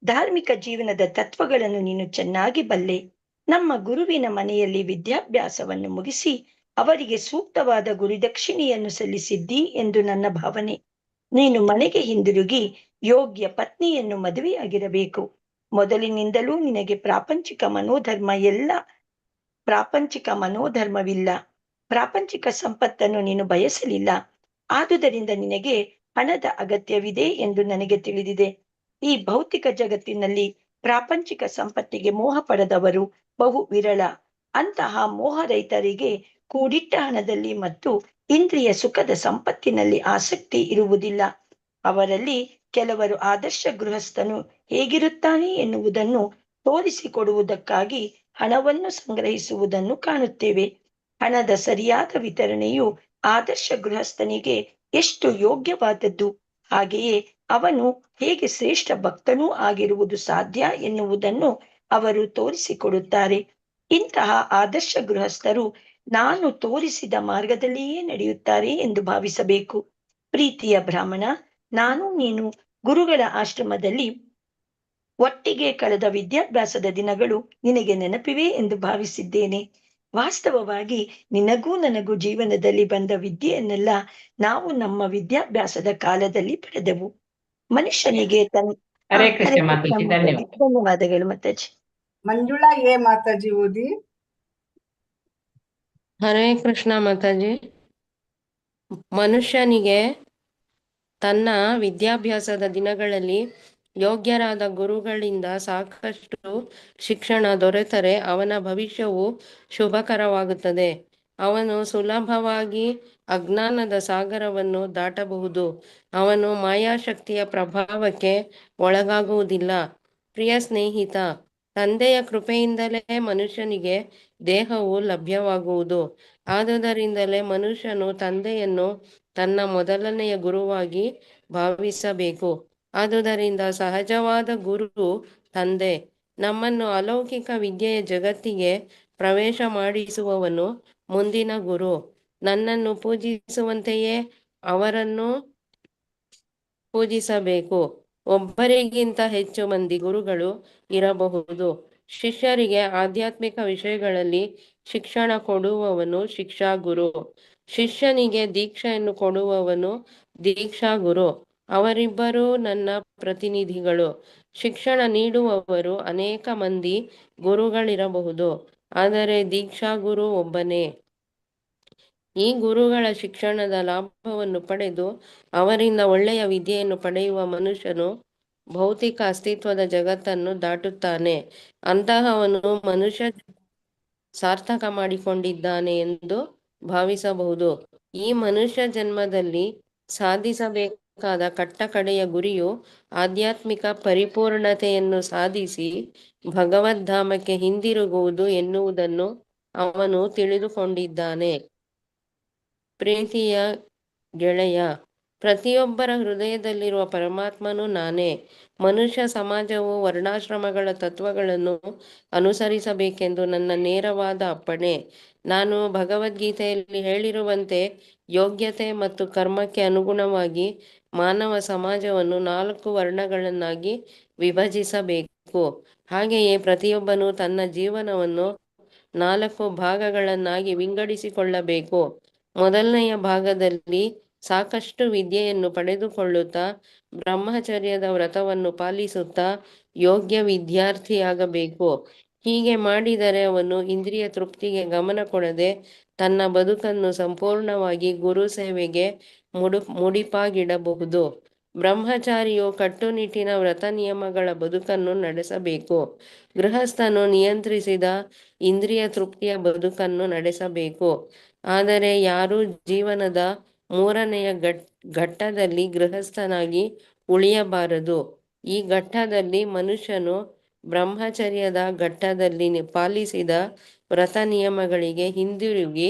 ಧಾರ್ಮಿಕ ಜೀವನದ ತತ್ವಗಳನ್ನು ನೀನು ಚೆನ್ನಾಗಿ ಬಲ್ಲೆ. ನಮ್ಮ ಗುರುವಿನ ಮನೆಯಲ್ಲಿ ವಿದ್ಯಾಭ್ಯಾಸವನ್ನು ಮುಗಿಸಿ ಅವರಿಗೆ ಸೂಕ್ತವಾದ ಗುರುದಕ್ಷಿಣೆಯನ್ನು ಸಲ್ಲಿಸಿದ್ದಿ ಎಂದು ನನ್ನ ಭಾವನೆ. ನೀನು ಮನೆಗೆ ಹಿಂದಿರುಗಿ ಯೋಗ್ಯ ಪತ್ನಿಯನ್ನು ಮದುವೆಯಾಗಿರಬೇಕು. ಮೊದಲಿನಿಂದಲೂ ನಿನಗೆ ಪ್ರಾಪಂಚಿಕ ಮನೋಧರ್ಮವಿಲ್ಲ. ಪ್ರಾಪಂಚಿಕ ಸಂಪತ್ತನ್ನು ನೀನು ಬಯಸಲಿಲ್ಲ. ಆದುದರಿಂದ ನಿನಗೆ ಹಣದ ಅಗತ್ಯವಿದೆ ಎಂದು ನನಗೆ ತಿಳಿದಿದೆ. ಈ ಭೌತಿಕ ಜಗತ್ತಿನಲ್ಲಿ ಪ್ರಾಪಂಚಿಕ ಸಂಪತ್ತಿಗೆ ಮೋಹ ಪಡೆದವರು ಬಹು ವಿರಳ. ಅಂತಹ ಮೋಹರಹಿತರಿಗೆ ಕೂಡಿಟ್ಟ ಹಣದಲ್ಲಿ ಮತ್ತು ಇಂದ್ರಿಯ ಸುಖದ ಸಂಪತ್ತಿನಲ್ಲಿ ಆಸಕ್ತಿ ಇರುವುದಿಲ್ಲ. ಅವರಲ್ಲಿ ಕೆಲವರು ಆದರ್ಶ ಗೃಹಸ್ಥನು ಹೇಗಿರುತ್ತಾನೆ ಎನ್ನುವುದನ್ನು ತೋರಿಸಿಕೊಡುವುದಕ್ಕಾಗಿ ಹಣವನ್ನು ಸಂಗ್ರಹಿಸುವುದನ್ನು ಕಾಣುತ್ತೇವೆ. ಹಣದ ಸರಿಯಾದ ವಿತರಣೆಯು ಆದರ್ಶ ಗೃಹಸ್ಥನಿಗೆ ಎಷ್ಟು ಯೋಗ್ಯವಾದದ್ದು, ಹಾಗೆಯೇ ಅವನು ಹೇಗೆ ಶ್ರೇಷ್ಠ ಭಕ್ತನೂ ಆಗಿರುವುದು ಸಾಧ್ಯ ಎನ್ನುವುದನ್ನು ಅವರು ತೋರಿಸಿಕೊಡುತ್ತಾರೆ. ಇಂತಹ ಆದರ್ಶ ಗೃಹಸ್ಥರು ನಾನು ತೋರಿಸಿದ ಮಾರ್ಗದಲ್ಲಿಯೇ ನಡೆಯುತ್ತಾರೆ ಎಂದು ಭಾವಿಸಬೇಕು. ಪ್ರೀತಿಯ ಬ್ರಾಹ್ಮಣ, ನಾನು ನೀನು ಗುರುಗಳ ಆಶ್ರಮದಲ್ಲಿ ಒಟ್ಟಿಗೆ ಕಳೆದ ವಿದ್ಯಾಭ್ಯಾಸದ ದಿನಗಳು ನಿನಗೆ ನೆನಪಿವೆ ಎಂದು ಭಾವಿಸಿದ್ದೇನೆ. ವಾಸ್ತವವಾಗಿ ನಿನಗೂ ನನಗೂ ಜೀವನದಲ್ಲಿ ಬಂದ ವಿದ್ಯೆಯನ್ನೆಲ್ಲ ನಾವು ನಮ್ಮ ವಿದ್ಯಾಭ್ಯಾಸದ ಕಾಲದಲ್ಲಿ ಪಡೆದೆವು. ಮನುಷ್ಯನಿಗೆ ಹರೇ ಕೃಷ್ಣ ಮಾತಾಜಿ. ಧನ್ಯವಾದಗಳು ಮಾತಾಜಿ. ಮಂಜುಳಾ A ಮಾತಾಜಿ ಓದಿ. ಹರೇ ಕೃಷ್ಣ ಮಾತಾಜಿ. ಮನುಷ್ಯನಿಗೆ ತನ್ನ ವಿದ್ಯಾಭ್ಯಾಸದ ದಿನಗಳಲ್ಲಿ ಯೋಗ್ಯರಾದ ಗುರುಗಳಿಂದ ಸಾಕಷ್ಟು ಶಿಕ್ಷಣ ದೊರೆತರೆ ಅವನ ಭವಿಷ್ಯವು ಶುಭಕರವಾಗುತ್ತದೆ. ಅವನು ಸುಲಭವಾಗಿ ಅಜ್ಞಾನದ ಸಾಗರವನ್ನು ದಾಟಬಹುದು. ಅವನು ಮಾಯಾಶಕ್ತಿಯ ಪ್ರಭಾವಕ್ಕೆ ಒಳಗಾಗುವುದಿಲ್ಲ. ಪ್ರಿಯ ಸ್ನೇಹಿತ, ತಂದೆಯ ಕೃಪೆಯಿಂದಲೇ ಮನುಷ್ಯನಿಗೆ ದೇಹವು ಲಭ್ಯವಾಗುವುದು. ಆದುದರಿಂದಲೇ ಮನುಷ್ಯನು ತಂದೆಯನ್ನು ತನ್ನ ಮೊದಲನೆಯ ಗುರುವಾಗಿ ಭಾವಿಸಬೇಕು. ಆದುದರಿಂದ ಸಹಜವಾದ ಗುರು ತಂದೆ. ನಮ್ಮನ್ನು ಅಲೌಕಿಕ ವಿದ್ಯೆಯ ಜಗತ್ತಿಗೆ ಪ್ರವೇಶ ಮಾಡಿಸುವವನು ಮುಂದಿನ ಗುರು. ನನ್ನನ್ನು ಪೂಜಿಸುವಂತೆಯೇ ಅವರನ್ನು ಪೂಜಿಸಬೇಕು. ಒಬ್ಬರಿಗಿಂತ ಹೆಚ್ಚು ಮಂದಿ ಗುರುಗಳು ಇರಬಹುದು. ಶಿಷ್ಯರಿಗೆ ಆಧ್ಯಾತ್ಮಿಕ ವಿಷಯಗಳಲ್ಲಿ ಶಿಕ್ಷಣ ಕೊಡುವವನು ಶಿಕ್ಷಾ ಗುರು. ಶಿಷ್ಯನಿಗೆ ದೀಕ್ಷೆಯನ್ನು ಕೊಡುವವನು ದೀಕ್ಷಾ ಗುರು. ಅವರಿಬ್ಬರೂ ನನ್ನ ಪ್ರತಿನಿಧಿಗಳು. ಶಿಕ್ಷಣ ನೀಡುವವರು ಅನೇಕ ಮಂದಿ ಗುರುಗಳಿರಬಹುದು, ಆದರೆ ದೀಕ್ಷಾ ಗುರು ಒಬ್ಬನೇ. ಈ ಗುರುಗಳ ಶಿಕ್ಷಣದ ಲಾಭವನ್ನು ಪಡೆದು ಅವರಿಂದ ಒಳ್ಳೆಯ ವಿದ್ಯೆಯನ್ನು ಪಡೆಯುವ ಮನುಷ್ಯನು ಭೌತಿಕ ಅಸ್ತಿತ್ವದ ಜಗತ್ತನ್ನು ದಾಟುತ್ತಾನೆ. ಅಂತಹವನು ಮನುಷ್ಯ ಸಾರ್ಥಕ ಮಾಡಿಕೊಂಡಿದ್ದಾನೆ ಎಂದು ಭಾವಿಸಬಹುದು. ಈ ಮನುಷ್ಯ ಜನ್ಮದಲ್ಲಿ ಸಾಧಿಸಬೇಕಾದ ಕಟ್ಟಕಡೆಯ ಗುರಿಯು ಆಧ್ಯಾತ್ಮಿಕ ಪರಿಪೂರ್ಣತೆಯನ್ನು ಸಾಧಿಸಿ ಭಗವದ್ಧಾಮಕ್ಕೆ ಹಿಂದಿರುಗುವುದು ಎನ್ನುವುದನ್ನು ಅವನು ತಿಳಿದುಕೊಂಡಿದ್ದಾನೆ. ಪ್ರೀತಿಯ ಗೆಳೆಯ, ಪ್ರತಿಯೊಬ್ಬರ ಹೃದಯದಲ್ಲಿರುವ ಪರಮಾತ್ಮನು ನಾನೇ. ಮನುಷ್ಯ ಸಮಾಜವು ವರ್ಣಾಶ್ರಮಗಳ ತತ್ವಗಳನ್ನು ಅನುಸರಿಸಬೇಕೆಂದು ನನ್ನ ನೇರವಾದ ಅಪ್ಪಣೆ. ನಾನು ಭಗವದ್ಗೀತೆಯಲ್ಲಿ ಹೇಳಿರುವಂತೆ ಯೋಗ್ಯತೆ ಮತ್ತು ಕರ್ಮಕ್ಕೆ ಅನುಗುಣವಾಗಿ ಮಾನವ ಸಮಾಜವನ್ನು 4 ವರ್ಣಗಳನ್ನಾಗಿ ವಿಭಜಿಸಬೇಕು. ಹಾಗೆಯೇ ಪ್ರತಿಯೊಬ್ಬನು ತನ್ನ ಜೀವನವನ್ನು 4 ಭಾಗಗಳನ್ನಾಗಿ ವಿಂಗಡಿಸಿಕೊಳ್ಳಬೇಕು. ಮೊದಲನೆಯ ಭಾಗದಲ್ಲಿ ಸಾಕಷ್ಟು ವಿದ್ಯೆಯನ್ನು ಪಡೆದುಕೊಳ್ಳುತ್ತಾ ಬ್ರಹ್ಮಚರ್ಯದ ವ್ರತವನ್ನು ಪಾಲಿಸುತ್ತಾ ಯೋಗ್ಯ ವಿದ್ಯಾರ್ಥಿಯಾಗಬೇಕು. ಹೀಗೆ ಮಾಡಿದರೆ ಅವನು ಇಂದ್ರಿಯ ತೃಪ್ತಿಗೆ ಗಮನ ಕೊಡದೆ ತನ್ನ ಬದುಕನ್ನು ಸಂಪೂರ್ಣವಾಗಿ ಗುರು ಸೇವೆಗೆ ಮುಡಿಪಾಗಿಡಬಹುದು. ಬ್ರಹ್ಮಚಾರಿಯು ಕಟ್ಟುನಿಟ್ಟಿನ ವ್ರತ ನಿಯಮಗಳ ಬದುಕನ್ನು ನಡೆಸಬೇಕು. ಗೃಹಸ್ಥನು ನಿಯಂತ್ರಿಸಿದ ಇಂದ್ರಿಯ ತೃಪ್ತಿಯ ಬದುಕನ್ನು ನಡೆಸಬೇಕು. ಆದರೆ ಯಾರೂ ಜೀವನದ 3ನೆಯ ಘಟ್ಟದಲ್ಲಿ ಗೃಹಸ್ಥನಾಗಿ ಉಳಿಯಬಾರದು. ಈ ಘಟ್ಟದಲ್ಲಿ ಮನುಷ್ಯನು ಬ್ರಹ್ಮಚರ್ಯದ ಘಟ್ಟದಲ್ಲಿ ಪಾಲಿಸಿದ ವ್ರತ ನಿಯಮಗಳಿಗೆ ಹಿಂದಿರುಗಿ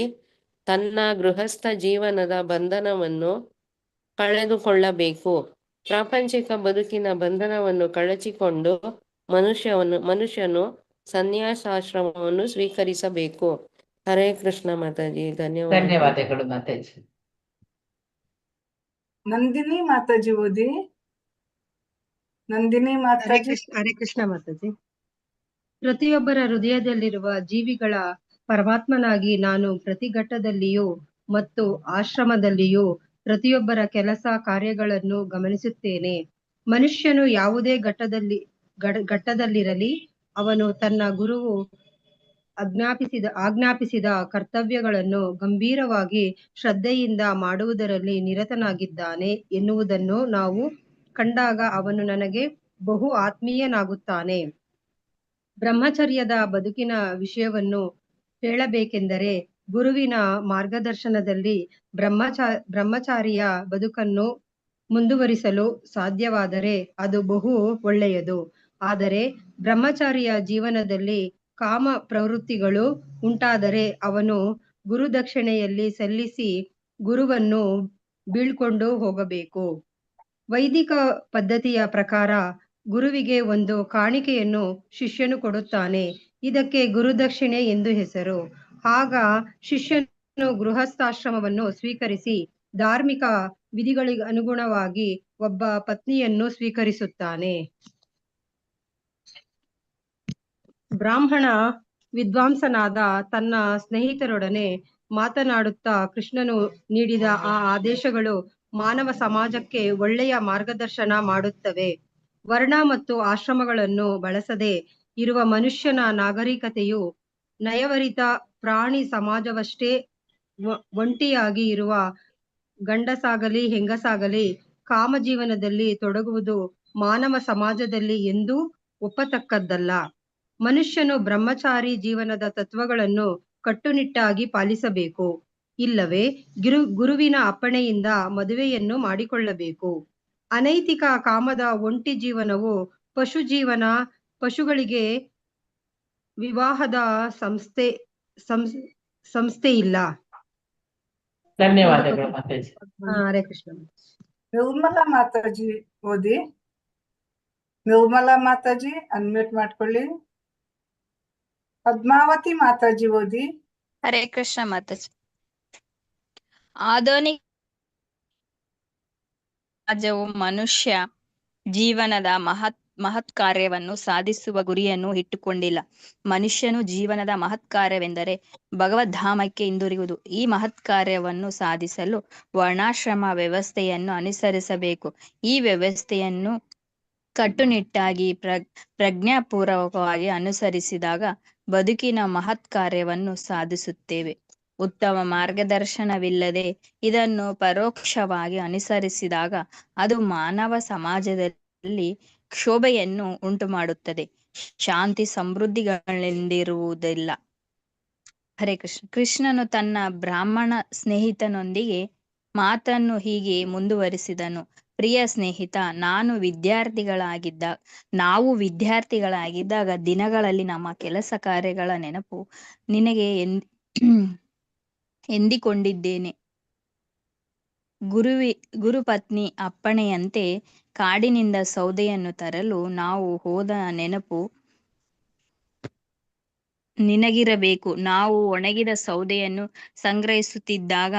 ತನ್ನ ಗೃಹಸ್ಥ ಜೀವನದ ಬಂಧನವನ್ನು ಕಳೆದುಕೊಳ್ಳಬೇಕು. ಪ್ರಾಪಂಚಿಕ ಬದುಕಿನ ಬಂಧನವನ್ನು ಕಳಚಿಕೊಂಡು ಮನುಷ್ಯನು ಸನ್ಯಾಸಾಶ್ರಮವನ್ನು ಸ್ವೀಕರಿಸಬೇಕು. ಹರೇ ಕೃಷ್ಣ ಮಾತಾಜಿ. ಧನ್ಯವಾದಗಳು ಮಾತಾಜಿ. ನಂದಿನಿ ಮಾತಾಜಿ ಓದಿ. ನಂದಿನಿ ಮಾತಾಜಿ. ಹರೇ ಕೃಷ್ಣ ಮಾತಾಜಿ. ಪ್ರತಿಯೊಬ್ಬರ ಹೃದಯದಲ್ಲಿರುವ ಜೀವಿಗಳ ಪರಮಾತ್ಮನಾಗಿ ನಾನು ಪ್ರತಿ ಘಟ್ಟದಲ್ಲಿಯೂ ಮತ್ತು ಆಶ್ರಮದಲ್ಲಿಯೂ ಪ್ರತಿಯೊಬ್ಬರ ಕೆಲಸ ಕಾರ್ಯಗಳನ್ನು ಗಮನಿಸುತ್ತೇನೆ. ಮನುಷ್ಯನು ಯಾವುದೇ ಘಟ್ಟದಲ್ಲಿರಲಿ ಅವನು ತನ್ನ ಗುರುವು ಆಜ್ಞಾಪಿಸಿದ ಕರ್ತವ್ಯಗಳನ್ನು ಗಂಭೀರವಾಗಿ ಶ್ರದ್ಧೆಯಿಂದ ಮಾಡುವುದರಲ್ಲಿ ನಿರತನಾಗಿದ್ದಾನೆ ಎನ್ನುವುದನ್ನು ನಾವು ಕಂಡಾಗ ಅವನು ನನಗೆ ಬಹು ಆತ್ಮೀಯನಾಗುತ್ತಾನೆ. ಬ್ರಹ್ಮಚರ್ಯದ ಬದುಕಿನ ವಿಷಯವನ್ನು ಹೇಳಬೇಕೆಂದರೆ ಗುರುವಿನ ಮಾರ್ಗದರ್ಶನದಲ್ಲಿ ಬ್ರಹ್ಮಚಾರಿಯ ಬದುಕನ್ನು ಮುಂದುವರಿಸಲು ಸಾಧ್ಯವಾದರೆ ಅದು ಬಹು ಒಳ್ಳೆಯದು. ಆದರೆ ಬ್ರಹ್ಮಚಾರಿಯ ಜೀವನದಲ್ಲಿ ಕಾಮ ಪ್ರವೃತ್ತಿಗಳು ಉಂಟಾದರೆ ಅವನು ಗುರುದಕ್ಷಿಣೆಯಲ್ಲಿ ಸಲ್ಲಿಸಿ ಗುರುವನ್ನು ಬೀಳ್ಕೊಂಡು ಹೋಗಬೇಕು. ವೈದಿಕ ಪದ್ಧತಿಯ ಪ್ರಕಾರ ಗುರುವಿಗೆ ಒಂದು ಕಾಣಿಕೆಯನ್ನು ಶಿಷ್ಯನು ಕೊಡುತ್ತಾನೆ. ಇದಕ್ಕೆ ಗುರುದಕ್ಷಿಣೆ ಎಂದು ಹೆಸರು. ಆಗ ಶಿಷ್ಯನು ಗೃಹಸ್ಥಾಶ್ರಮವನ್ನು ಸ್ವೀಕರಿಸಿ ಧಾರ್ಮಿಕ ವಿಧಿಗಳಿಗೆ ಅನುಗುಣವಾಗಿ ಒಬ್ಬ ಪತ್ನಿಯನ್ನು ಸ್ವೀಕರಿಸುತ್ತಾನೆ. ಬ್ರಾಹ್ಮಣ ವಿದ್ವಾಂಸನಾದ ತನ್ನ ಸ್ನೇಹಿತರೊಡನೆ ಮಾತನಾಡುತ್ತಾ ಕೃಷ್ಣನು ನೀಡಿದ ಆ ಆದೇಶಗಳು ಮಾನವ ಸಮಾಜಕ್ಕೆ ಒಳ್ಳೆಯ ಮಾರ್ಗದರ್ಶನ ಮಾಡುತ್ತವೆ. ವರ್ಣ ಮತ್ತು ಆಶ್ರಮಗಳನ್ನು ಬಳಸದೆ ಇರುವ ಮನುಷ್ಯನ ನಾಗರಿಕತೆಯು ನಯವರಿತ ಪ್ರಾಣಿ ಸಮಾಜವಷ್ಟೇ. ಒಂಟಿಯಾಗಿ ಇರುವ ಗಂಡಸಾಗಲಿ ಹೆಂಗಸಾಗಲಿ ಕಾಮ ಜೀವನದಲ್ಲಿ ತೊಡಗುವುದು ಮಾನವ ಸಮಾಜದಲ್ಲಿ ಎಂದೂ ಒಪ್ಪತಕ್ಕದ್ದಲ್ಲ. ಮನುಷ್ಯನು ಬ್ರಹ್ಮಚಾರಿ ಜೀವನದ ತತ್ವಗಳನ್ನು ಕಟ್ಟುನಿಟ್ಟಾಗಿ ಪಾಲಿಸಬೇಕು. ಇಲ್ಲವೇ ಗುರುವಿನ ಅಪ್ಪಣೆಯಿಂದ ಮದುವೆಯನ್ನು ಮಾಡಿಕೊಳ್ಳಬೇಕು. ಅನೈತಿಕ ಕಾಮದ ಒಂಟಿ ಜೀವನವು ಪಶುಗಳಿಗೆ ವಿವಾಹದ ಸಂಸ್ಥೆ ಇಲ್ಲ. ಧನ್ಯವಾದಗಳು ಮಾತಾಜಿ. ಹರೇ ಕೃಷ್ಣ. ನಿರ್ಮಲಾ ಮಾತಾಜಿ ಓದಿ. ನಿರ್ಮಲಾ ಮಾತಾಜಿ ಅನ್ಮ್ಯೂಟ್ ಮಾಡ್ಕೊಳ್ಳಿ. ಪದ್ಮಾವತಿ ಮಾತಾಜಿ ಓದಿ. ಹರೇ ಕೃಷ್ಣ ಮಾತಾಜಿ. ಆಧುನಿಕ ಸಮಾಜವು ಮನುಷ್ಯ ಜೀವನದ ಮಹತ್ ಕಾರ್ಯವನ್ನು ಸಾಧಿಸುವ ಗುರಿಯನ್ನು ಇಟ್ಟುಕೊಂಡಿಲ್ಲ. ಮನುಷ್ಯನು ಜೀವನದ ಮಹತ್ ಕಾರ್ಯವೆಂದರೆ ಭಗವದ್ಧಾಮಕ್ಕೆ ಹಿಂದಿರುಗುವುದು. ಈ ಮಹತ್ ಕಾರ್ಯವನ್ನು ಸಾಧಿಸಲು ವರ್ಣಾಶ್ರಮ ವ್ಯವಸ್ಥೆಯನ್ನು ಅನುಸರಿಸಬೇಕು. ಈ ವ್ಯವಸ್ಥೆಯನ್ನು ಕಟ್ಟುನಿಟ್ಟಾಗಿ ಪ್ರಜ್ಞಾಪೂರ್ವಕವಾಗಿ ಅನುಸರಿಸಿದಾಗ ಬದುಕಿನ ಮಹತ್ ಕಾರ್ಯವನ್ನು ಸಾಧಿಸುತ್ತೇವೆ. ಉತ್ತಮ ಮಾರ್ಗದರ್ಶನವಿಲ್ಲದೆ ಇದನ್ನು ಪರೋಕ್ಷವಾಗಿ ಅನುಸರಿಸಿದಾಗ ಅದು ಮಾನವ ಸಮಾಜದಲ್ಲಿ ಕ್ಷೋಭೆಯನ್ನು ಉಂಟು ಮಾಡುತ್ತದೆ. ಶಾಂತಿ ಸಮೃದ್ಧಿಗಳೆಂದಿರುವುದಿಲ್ಲ. ಹರೇ ಕೃಷ್ಣ. ಕೃಷ್ಣನು ತನ್ನ ಬ್ರಾಹ್ಮಣ ಸ್ನೇಹಿತನೊಂದಿಗೆ ಮಾತನ್ನು ಹೀಗೆ ಮುಂದುವರಿಸಿದನು. ಪ್ರಿಯ ಸ್ನೇಹಿತ, ನಾವು ವಿದ್ಯಾರ್ಥಿಗಳಾಗಿದ್ದಾಗ ದಿನಗಳಲ್ಲಿ ನಮ್ಮ ಕೆಲಸ ಕಾರ್ಯಗಳ ನೆನಪು ನಿನಗೆ ಎಂದಿಕೊಂಡಿದ್ದೇನೆ. ಗುರುಪತ್ನಿ ಅಪ್ಪಣೆಯಂತೆ ಕಾಡಿನಿಂದ ಸೌದೆಯನ್ನು ತರಲು ನಾವು ಹೋದ ನೆನಪು ನಿನಗಿರಬೇಕು. ನಾವು ಒಣಗಿದ ಸೌದೆಯನ್ನು ಸಂಗ್ರಹಿಸುತ್ತಿದ್ದಾಗ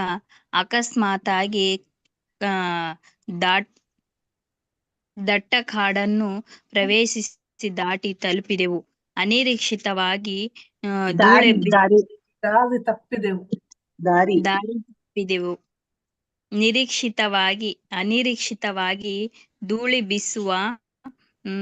ಅಕಸ್ಮಾತಾಗಿ ದಟ್ಟ ಕಾಡನ್ನು ಪ್ರವೇಶಿಸಿ ದಾಟಿ ತಲುಪಿದೆವು. ಅನಿರೀಕ್ಷಿತವಾಗಿ ದಾರಿ ತಪ್ಪಿದೆವು. ದಾರಿ ತಪ್ಪಿದೆವು. ಅನಿರೀಕ್ಷಿತವಾಗಿ ಧೂಳಿ ಬೀಸುವ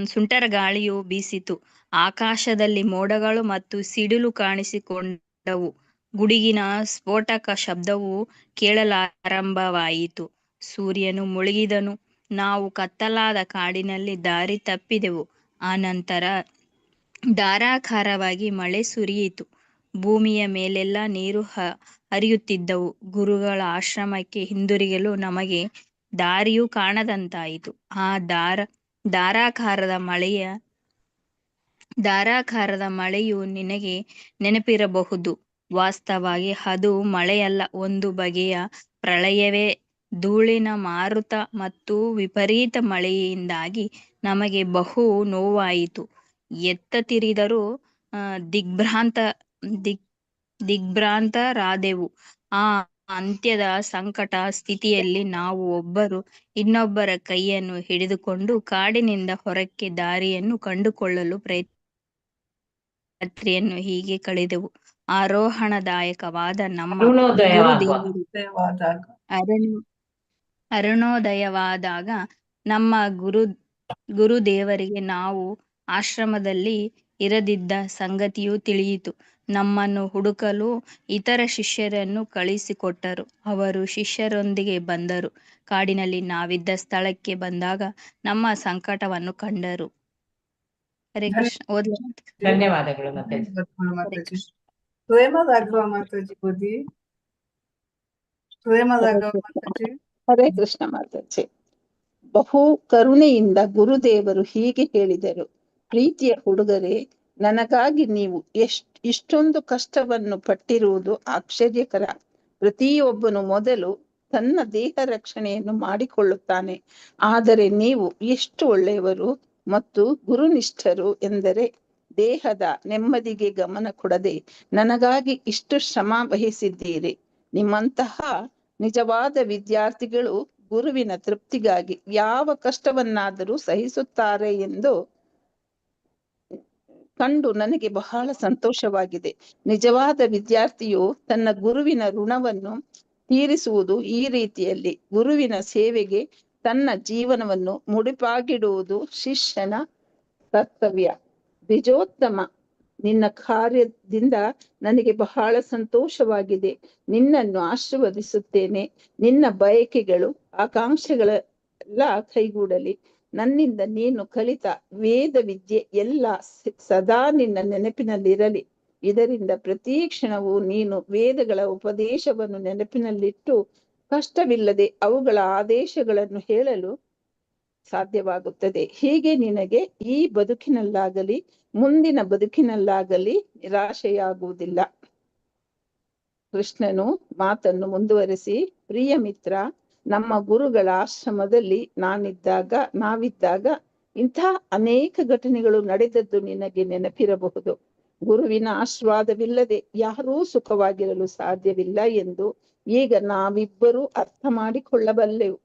ಸುಂಟರಗಾಳಿಯು ಬೀಸಿತು. ಆಕಾಶದಲ್ಲಿ ಮೋಡಗಳು ಮತ್ತು ಸಿಡಿಲು ಕಾಣಿಸಿಕೊಂಡವು. ಗುಡುಗಿನ ಸ್ಫೋಟಕ ಶಬ್ದವು ಕೇಳಲಾರಂಭವಾಯಿತು. ಸೂರ್ಯನು ಮುಳುಗಿದನು. ನಾವು ಕತ್ತಲಾದ ಕಾಡಿನಲ್ಲಿ ದಾರಿ ತಪ್ಪಿದೆವು. ಆನಂತರ ಧಾರಾಕಾರವಾಗಿ ಮಳೆ ಸುರಿಯಿತು. ಭೂಮಿಯ ಮೇಲೆಲ್ಲ ನೀರು ಹರಿಯುತ್ತಿದ್ದವು. ಗುರುಗಳ ಆಶ್ರಮಕ್ಕೆ ಹಿಂದಿರುಗಲು ನಮಗೆ ದಾರಿಯೂ ಕಾಣದಂತಾಯಿತು. ಆ ಧಾರಾಕಾರದ ಮಳೆಯು ನಿನಗೆ ನೆನಪಿರಬಹುದು. ವಾಸ್ತವವಾಗಿ ಅದು ಮಳೆಯಲ್ಲ, ಒಂದು ಬಗೆಯ ಪ್ರಳಯವೇ. ಧೂಳಿನ ಮಾರುತ ಮತ್ತು ವಿಪರೀತ ಮಳೆಯಿಂದಾಗಿ ನಮಗೆ ಬಹು ನೋವಾಯಿತು. ಎತ್ತ ತಿರುಗಿದರೂ ದಿಗ್ಭ್ರಾಂತರಾದೆವು. ಆ ಅಂತ್ಯದ ಸಂಕಟ ಸ್ಥಿತಿಯಲ್ಲಿ ನಾವು ಒಬ್ಬರು ಇನ್ನೊಬ್ಬರ ಕೈಯನ್ನು ಹಿಡಿದುಕೊಂಡು ಕಾಡಿನಿಂದ ಹೊರಕ್ಕೆ ದಾರಿಯನ್ನು ಕಂಡುಕೊಳ್ಳಲು ರಾತ್ರಿಯನ್ನು ಹೀಗೆ ಕಳೆದೆವು. ಆರೋಹಣದಾಯಕವಾದ ನಮ್ಮ ಅರುಣೋದಯವಾದಾಗ ನಮ್ಮ ಗುರುದೇವರಿಗೆ ನಾವು ಆಶ್ರಮದಲ್ಲಿ ಇರದಿದ್ದ ಸಂಗತಿಯು ತಿಳಿಯಿತು. ನಮ್ಮನ್ನು ಹುಡುಕಲು ಇತರ ಶಿಷ್ಯರನ್ನು ಕಳಿಸಿಕೊಟ್ಟರು. ಅವರು ಶಿಷ್ಯರೊಂದಿಗೆ ಬಂದರು. ಕಾಡಿನಲ್ಲಿ ನಾವಿದ್ದ ಸ್ಥಳಕ್ಕೆ ಬಂದಾಗ ನಮ್ಮ ಸಂಕಟವನ್ನು ಕಂಡರು. ಹರೇ ಕೃಷ್ಣ. ಧನ್ಯವಾದಗಳು ಮಾತಾಜಿ. ಮಾತಾಜಿ ಪ್ರೇಮರಾಘವ ಮಾತಾಜಿ ಓದಿ. ಪ್ರೇಮರಾಘವ ಮಾತಾಜಿ. ಹರೇ ಕೃಷ್ಣ ಮಾತಾಜಿ. ಬಹು ಕರುಣೆಯಿಂದ ಗುರುದೇವರು ಹೀಗೆ ಹೇಳಿದರು. ಪ್ರೀತಿಯ ಹುಡುಗರೇ, ನನಗಾಗಿ ನೀವು ಇಷ್ಟೊಂದು ಕಷ್ಟವನ್ನು ಪಟ್ಟಿರುವುದು ಆಶ್ಚರ್ಯಕರ. ಪ್ರತಿಯೊಬ್ಬನು ಮೊದಲು ತನ್ನ ದೇಹ ರಕ್ಷಣೆಯನ್ನು ಮಾಡಿಕೊಳ್ಳುತ್ತಾನೆ. ಆದರೆ ನೀವು ಎಷ್ಟು ಒಳ್ಳೆಯವರು ಮತ್ತು ಗುರುನಿಷ್ಠರು ಎಂದರೆ ದೇಹದ ನೆಮ್ಮದಿಗೆ ಗಮನ ಕೊಡದೆ ನನಗಾಗಿ ಇಷ್ಟು ಶ್ರಮ ವಹಿಸಿದ್ದೀರಿ. ನಿಮ್ಮಂತಹ ನಿಜವಾದ ವಿದ್ಯಾರ್ಥಿಗಳು ಗುರುವಿನ ತೃಪ್ತಿಗಾಗಿ ಯಾವ ಕಷ್ಟವನ್ನಾದರೂ ಸಹಿಸುತ್ತಾರೆ ಎಂದು ಕಂಡು ನನಗೆ ಬಹಳ ಸಂತೋಷವಾಗಿದೆ. ನಿಜವಾದ ವಿದ್ಯಾರ್ಥಿಯು ತನ್ನ ಗುರುವಿನ ಋಣವನ್ನು ತೀರಿಸುವುದು ಈ ರೀತಿಯಲ್ಲಿ. ಗುರುವಿನ ಸೇವೆಗೆ ತನ್ನ ಜೀವನವನ್ನು ಮುಡಿಪಾಗಿಡುವುದು ಶಿಷ್ಯನ ಕರ್ತವ್ಯ. ದ್ವಿಜೋತ್ತಮ, ನಿನ್ನ ಕಾರ್ಯದಿಂದ ನನಗೆ ಬಹಳ ಸಂತೋಷವಾಗಿದೆ. ನಿನ್ನನ್ನು ಆಶೀರ್ವದಿಸುತ್ತೇನೆ. ನಿನ್ನ ಬಯಕೆಗಳು ಆಕಾಂಕ್ಷೆಗಳೆಲ್ಲ ಕೈಗೂಡಲಿ. ನನ್ನಿಂದ ನೀನು ಕಲಿತ ವೇದ ವಿದ್ಯೆ ಎಲ್ಲ ಸದಾ ನಿನ್ನ ನೆನಪಿನಲ್ಲಿರಲಿ. ಇದರಿಂದ ಪ್ರತಿ ಕ್ಷಣವೂ ನೀನು ವೇದಗಳ ಉಪದೇಶವನ್ನು ನೆನಪಿನಲ್ಲಿಟ್ಟು ಕಷ್ಟವಿಲ್ಲದೆ ಅವುಗಳ ಆದೇಶಗಳನ್ನು ಹೇಳಲು ಸಾಧ್ಯವಾಗುತ್ತದೆ. ಹೀಗೆ ನಿನಗೆ ಈ ಬದುಕಿನಲ್ಲಾಗಲಿ ಮುಂದಿನ ಬದುಕಿನಲ್ಲಾಗಲಿ ನಿರಾಶೆಯಾಗುವುದಿಲ್ಲ. ಕೃಷ್ಣನು ಮಾತನ್ನು ಮುಂದುವರೆಸಿ, ಪ್ರಿಯ ಮಿತ್ರ, ನಮ್ಮ ಗುರುಗಳ ಆಶ್ರಮದಲ್ಲಿ ನಾವಿದ್ದಾಗ ಇಂಥ ಅನೇಕ ಘಟನೆಗಳು ನಡೆದದ್ದು ನಿನಗೆ ನೆನಪಿರಬಹುದು. ಗುರುವಿನ ಆಶೀರ್ವಾದವಿಲ್ಲದೆ ಯಾರೂ ಸುಖವಾಗಿರಲು ಸಾಧ್ಯವಿಲ್ಲ ಎಂದು ಈಗ ನಾವಿಬ್ಬರೂ ಅರ್ಥ ಮಾಡಿಕೊಳ್ಳಬಲ್ಲೆವು.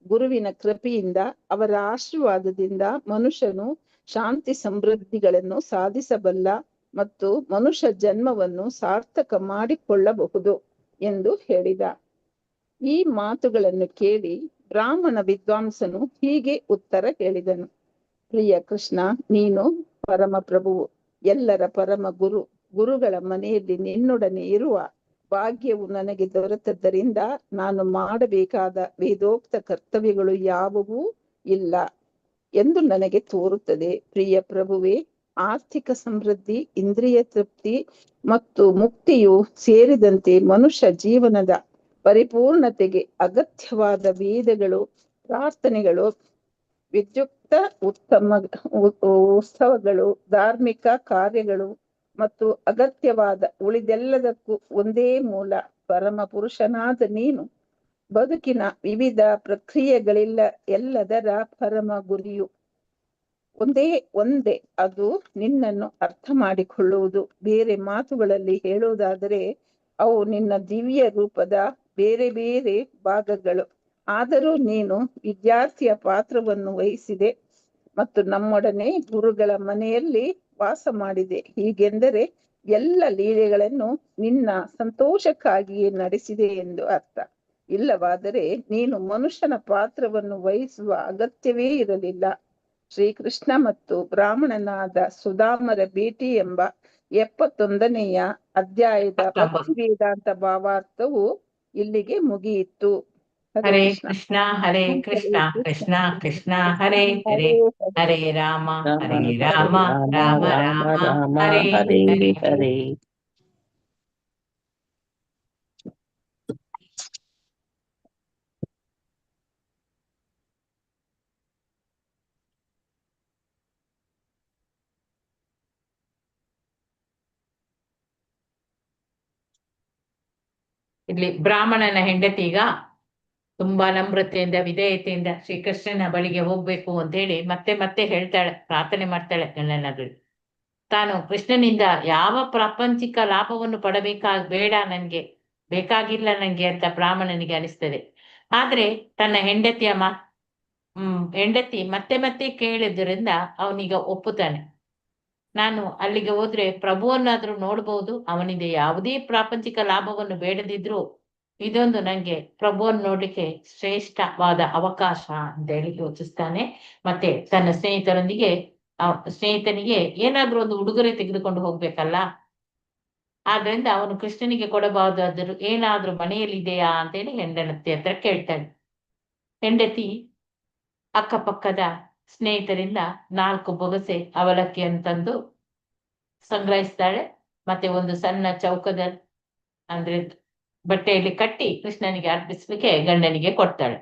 ಗುರುವಿನ ಕೃಪೆಯಿಂದ, ಅವರ ಆಶೀರ್ವಾದದಿಂದ ಮನುಷ್ಯನು ಶಾಂತಿ ಸಮೃದ್ಧಿಗಳನ್ನು ಸಾಧಿಸಬಲ್ಲ ಮತ್ತು ಮನುಷ್ಯ ಜನ್ಮವನ್ನು ಸಾರ್ಥಕ ಮಾಡಿಕೊಳ್ಳಬಹುದು ಎಂದು ಹೇಳಿದ. ಈ ಮಾತುಗಳನ್ನು ಕೇಳಿ ಬ್ರಾಹ್ಮಣ ವಿದ್ವಾಂಸನು ಹೀಗೆ ಉತ್ತರ ಹೇಳಿದನು. ಪ್ರಿಯ ಕೃಷ್ಣ, ನೀನು ಪರಮ ಪ್ರಭುವು, ಎಲ್ಲರ ಪರಮ ಗುರುಗಳ ಮನೆಯಲ್ಲಿ ನಿನ್ನೊಡನೆ ಇರುವ ಭಾಗ್ಯವು ನನಗೆ ದೊರೆತದ್ದರಿಂದ ನಾನು ಮಾಡಬೇಕಾದ ವೇದೋಕ್ತ ಕರ್ತವ್ಯಗಳು ಯಾವುವೂ ಇಲ್ಲ ಎಂದು ನನಗೆ ತೋರುತ್ತದೆ. ಪ್ರಿಯ ಪ್ರಭುವೇ, ಆರ್ಥಿಕ ಸಮೃದ್ಧಿ, ಇಂದ್ರಿಯ ತೃಪ್ತಿ ಮತ್ತು ಮುಕ್ತಿಯು ಸೇರಿದಂತೆ ಮನುಷ್ಯ ಜೀವನದ ಪರಿಪೂರ್ಣತೆಗೆ ಅಗತ್ಯವಾದ ವೇದಗಳು, ಪ್ರಾರ್ಥನೆಗಳು, ವಿದ್ಯುಕ್ತ ಉತ್ಸವಗಳು, ಧಾರ್ಮಿಕ ಕಾರ್ಯಗಳು ಮತ್ತು ಅಗತ್ಯವಾದ ಉಳಿದೆಲ್ಲದಕ್ಕೂ ಒಂದೇ ಮೂಲ. ಪರಮ ಪುರುಷನಾದ ನೀನು ಬದುಕಿನ ವಿವಿಧ ಎಲ್ಲದರ ಪರಮ ಗುರಿಯು ಒಂದೇ, ಅದು ನಿನ್ನನ್ನು ಅರ್ಥ ಮಾಡಿಕೊಳ್ಳುವುದು. ಬೇರೆ ಮಾತುಗಳಲ್ಲಿ ಹೇಳುವುದಾದರೆ ಅವು ನಿನ್ನ ದಿವ್ಯ ರೂಪದ ಬೇರೆ ಬೇರೆ ಭಾಗಗಳು. ಆದರೂ ನೀನು ವಿದ್ಯಾರ್ಥಿಯ ಪಾತ್ರವನ್ನು ವಹಿಸಿದೆ ಮತ್ತು ನಮ್ಮೊಡನೆ ಗುರುಗಳ ಮನೆಯಲ್ಲಿ ವಾಸ ಮಾಡಿದೆ. ಹೀಗೆಂದರೆ ಎಲ್ಲ ಲೀಲೆಗಳನ್ನು ನಿನ್ನ ಸಂತೋಷಕ್ಕಾಗಿಯೇ ನಡೆಸಿದೆ ಎಂದು ಅರ್ಥ. ಇಲ್ಲವಾದರೆ ನೀನು ಮನುಷ್ಯನ ಪಾತ್ರವನ್ನು ವಹಿಸುವ ಅಗತ್ಯವೇ ಇರಲಿಲ್ಲ. ಶ್ರೀಕೃಷ್ಣ ಮತ್ತು ಬ್ರಾಹ್ಮಣನಾದ ಸುಧಾಮರ ಭೇಟಿ ಎಂಬ 71ನೆಯ ಅಧ್ಯಾಯದ ಭಕ್ತಿ ವೇದಾಂತ ಭಾವಾರ್ಥವು ಇಲ್ಲಿಗೆ ಮುಗಿಯಿತು. ಹರೇ ಕೃಷ್ಣ ಹರೇ ಕೃಷ್ಣ ಕೃಷ್ಣ ಕೃಷ್ಣ ಹರೇ ಹರೇ ಹರೇ ರಾಮ ಹರೇ ರಾಮ ರಾಮ ರಾಮ ಹರೇ ಹರೇ. ಇಲ್ಲಿ ಬ್ರಾಹ್ಮಣನ ಹೆಂಡತಿ ಈಗ ತುಂಬಾ ನಮ್ರತೆಯಿಂದ ವಿಧೇಯತೆಯಿಂದ ಶ್ರೀಕೃಷ್ಣನ ಬಳಿಗೆ ಹೋಗ್ಬೇಕು ಅಂತ ಹೇಳಿ ಮತ್ತೆ ಮತ್ತೆ ಹೇಳ್ತಾಳೆ, ಪ್ರಾರ್ಥನೆ ಮಾಡ್ತಾಳೆ ಗಂಡನಲ್ಲಿ. ತಾನು ಕೃಷ್ಣನಿಂದ ಯಾವ ಪ್ರಾಪಂಚಿಕ ಲಾಭವನ್ನು ಬೇಡ ನನ್ಗೆ, ಬೇಕಾಗಿಲ್ಲ ನಂಗೆ ಅಂತ ಬ್ರಾಹ್ಮಣನಿಗೆ ಅನಿಸ್ತದೆ. ಆದ್ರೆ ತನ್ನ ಹೆಂಡತಿ ಮತ್ತೆ ಮತ್ತೆ ಕೇಳಿದ್ರಿಂದ ಅವನೀಗ ಒಪ್ಪುತ್ತಾನೆ. ನಾನು ಅಲ್ಲಿಗೆ ಹೋದ್ರೆ ಪ್ರಭುವನ್ನಾದ್ರೂ ನೋಡ್ಬೋದು, ಅವನಿಂದ ಯಾವುದೇ ಪ್ರಾಪಂಚಿಕ ಲಾಭವನ್ನು ಬೇಡದಿದ್ರು ಇದೊಂದು ನಂಗೆ ಪ್ರಭುವನ್ನು ನೋಡ್ಲಿಕ್ಕೆ ಶ್ರೇಷ್ಠವಾದ ಅವಕಾಶ ಅಂತ ಹೇಳಿ ಯೋಚಿಸ್ತಾನೆ. ಮತ್ತೆ ತನ್ನ ಸ್ನೇಹಿತನಿಗೆ ಏನಾದ್ರೂ ಒಂದು ಉಡುಗೊರೆ ತೆಗೆದುಕೊಂಡು ಹೋಗ್ಬೇಕಲ್ಲ, ಆದ್ರಿಂದ ಅವನು ಕೃಷ್ಣನಿಗೆ ಕೊಡಬಹುದಾದರೂ ಏನಾದ್ರೂ ಮನೆಯಲ್ಲಿದೆಯಾ ಅಂತೇಳಿ ಹೆಂಡತಿ ಹತ್ರ ಕೇಳ್ತಾನೆ. ಹೆಂಡತಿ ಅಕ್ಕಪಕ್ಕದ ಸ್ನೇಹಿತರಿಂದ 4 ಬೊಗಸೆ ಅವಲಕ್ಕಿಯನ್ನು ತಂದು ಸಂಗ್ರಹಿಸ್ತಾಳೆ. ಮತ್ತೆ ಒಂದು ಸಣ್ಣ ಚೌಕದಲ್ಲಿ ಅಂದ್ರೆ ಬಟ್ಟೆಯಲ್ಲಿ ಕಟ್ಟಿ ಕೃಷ್ಣನಿಗೆ ಅರ್ಪಿಸ್ಲಿಕ್ಕೆ ಗಂಡನಿಗೆ ಕೊಡ್ತಾಳೆ.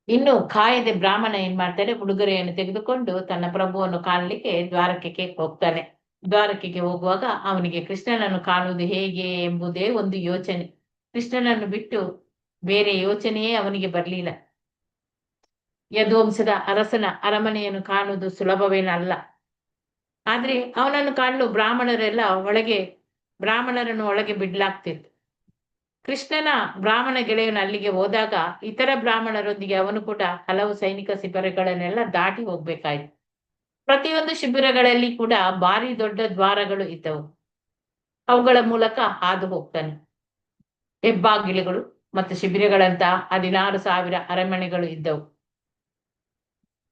ಇನ್ನು ಕಾಯದೆ ಬ್ರಾಹ್ಮಣ ಏನ್ ಮಾಡ್ತಾನೆ, ಉಡುಗೊರೆಯನ್ನು ತೆಗೆದುಕೊಂಡು ತನ್ನ ಪ್ರಭುವನ್ನು ಕಾಣಲಿಕ್ಕೆ ದ್ವಾರಕೆಗೆ ಹೋಗ್ತಾನೆ. ದ್ವಾರಕೆಗೆ ಹೋಗುವಾಗ ಅವನಿಗೆ ಕೃಷ್ಣನನ್ನು ಕಾಣುವುದು ಹೇಗೆ ಎಂಬುದೇ ಒಂದು ಯೋಚನೆ. ಕೃಷ್ಣನನ್ನು ಬಿಟ್ಟು ಬೇರೆ ಯೋಚನೆಯೇ ಅವನಿಗೆ ಬರಲಿಲ್ಲ. ಯದುವಂಶದ ಅರಸನ ಅರಮನೆಯನ್ನು ಕಾಣುವುದು ಸುಲಭವೇನಲ್ಲ. ಆದ್ರೆ ಅವನನ್ನು ಕಾಣಲು ಬ್ರಾಹ್ಮಣರನ್ನು ಒಳಗೆ ಬಿಡ್ಲಾಗ್ತಿತ್ತು. ಕೃಷ್ಣನ ಬ್ರಾಹ್ಮಣ ಗೆಳೆಯನು ಅಲ್ಲಿಗೆ ಹೋದಾಗ ಇತರ ಬ್ರಾಹ್ಮಣರೊಂದಿಗೆ ಅವನು ಕೂಡ ಹಲವು ಸೈನಿಕ ಶಿಬಿರಗಳನ್ನೆಲ್ಲ ದಾಟಿ ಹೋಗ್ಬೇಕಾಯ್ತು. ಪ್ರತಿಯೊಂದು ಶಿಬಿರಗಳಲ್ಲಿ ಕೂಡ ಭಾರಿ ದೊಡ್ಡ ದ್ವಾರಗಳು ಇದ್ದವು. ಅವುಗಳ ಮೂಲಕ ಹಾದು ಹೋಗ್ತಾನೆ. ಹೆಬ್ಬಾಗಿಲುಗಳು ಮತ್ತು ಶಿಬಿರಗಳಂತ 16,000 ಅರಮನೆಗಳು ಇದ್ದವು.